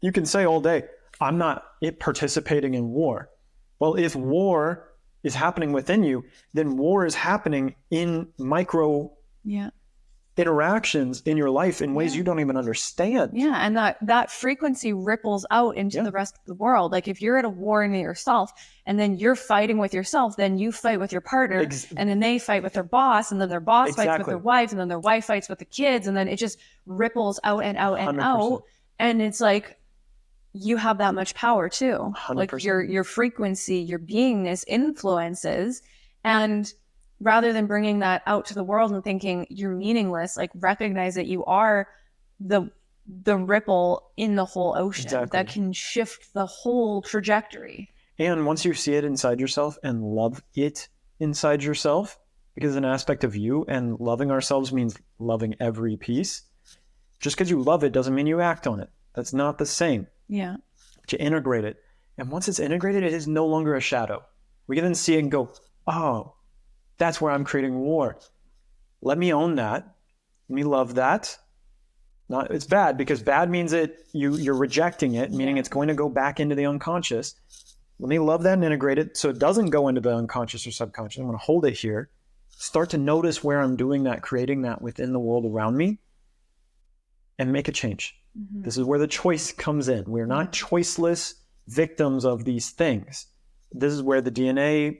You can say all day, I'm not participating in war. Well, if war is happening within you, then war is happening in micro interactions in your life in ways you don't even understand. Yeah, and that frequency ripples out into the rest of the world. Like, if you're at a war in yourself and then you're fighting with yourself, then you fight with your partner and then they fight with their boss and then their boss fights with their wife and then their wife fights with the kids and then it just ripples out and out and 100%. out. And it's like, you have that much power too. 100%. Like your frequency, your beingness influences, and rather than bringing that out to the world and thinking you're meaningless, like, recognize that you are the ripple in the whole ocean that can shift the whole trajectory. And once you see it inside yourself and love it inside yourself, because an aspect of you, and loving ourselves means loving every piece. Just because you love it doesn't mean you act on it. That's not the same. Yeah. But you integrate it. And once it's integrated, it is no longer a shadow. We can then see it and go, oh, that's where I'm creating war. Let me own that. Let me love that. Not, it's bad, because bad means you're rejecting it, meaning it's going to go back into the unconscious. Let me love that and integrate it so it doesn't go into the unconscious or subconscious. I'm going to hold it here. Start to notice where I'm doing that, creating that within the world around me, and make a change. Mm-hmm. This is where the choice comes in. We're not choiceless victims of these things. This is where the DNA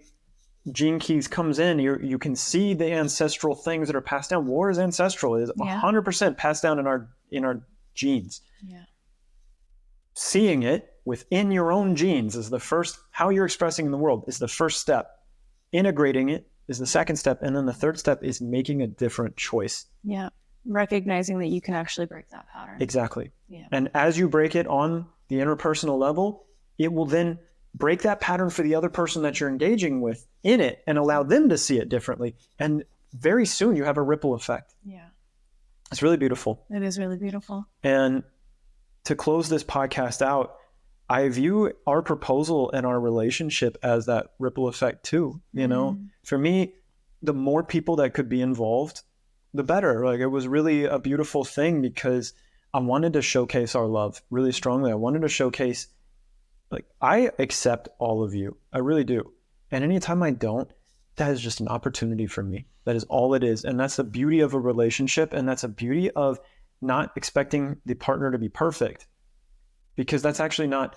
gene keys comes in. You can see the ancestral things that are passed down. War is ancestral. It is 100% passed down in our genes. Yeah. Seeing it within your own genes is the first. How you're expressing in the world is the first step. Integrating it is the second step, and then the third step is making a different choice. Yeah, recognizing that you can actually break that pattern. Exactly. Yeah. And as you break it on the interpersonal level, it will then break that pattern for the other person that you're engaging with in it and allow them to see it differently. And very soon you have a ripple effect. Yeah. It's really beautiful. It is really beautiful. And to close this podcast out, I view our proposal and our relationship as that ripple effect too. You know, for me, the more people that could be involved, the better. Like, it was really a beautiful thing because I wanted to showcase our love really strongly. I wanted to showcase, like, I accept all of you. I really do. And anytime I don't, that is just an opportunity for me. That is all it is. And that's the beauty of a relationship. And that's a beauty of not expecting the partner to be perfect, because that's actually not,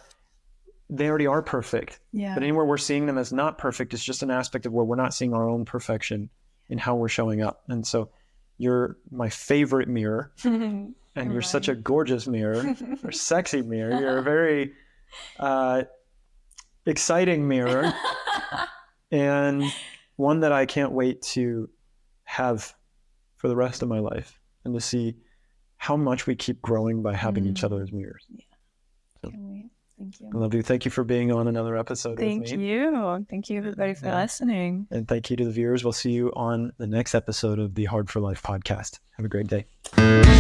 they already are perfect. Yeah. But anywhere we're seeing them as not perfect is just an aspect of where we're not seeing our own perfection. in how we're showing up. And so you're my favorite mirror, and you're such a gorgeous mirror, or sexy mirror. You're a very exciting mirror, and one that I can't wait to have for the rest of my life, and to see how much we keep growing by having each other as mirrors. Yeah. Can't wait. Thank you. I love you. Thank you for being on another episode with me. Thank you. Thank you, everybody, for listening. And thank you to the viewers. We'll see you on the next episode of the Hard for Life podcast. Have a great day.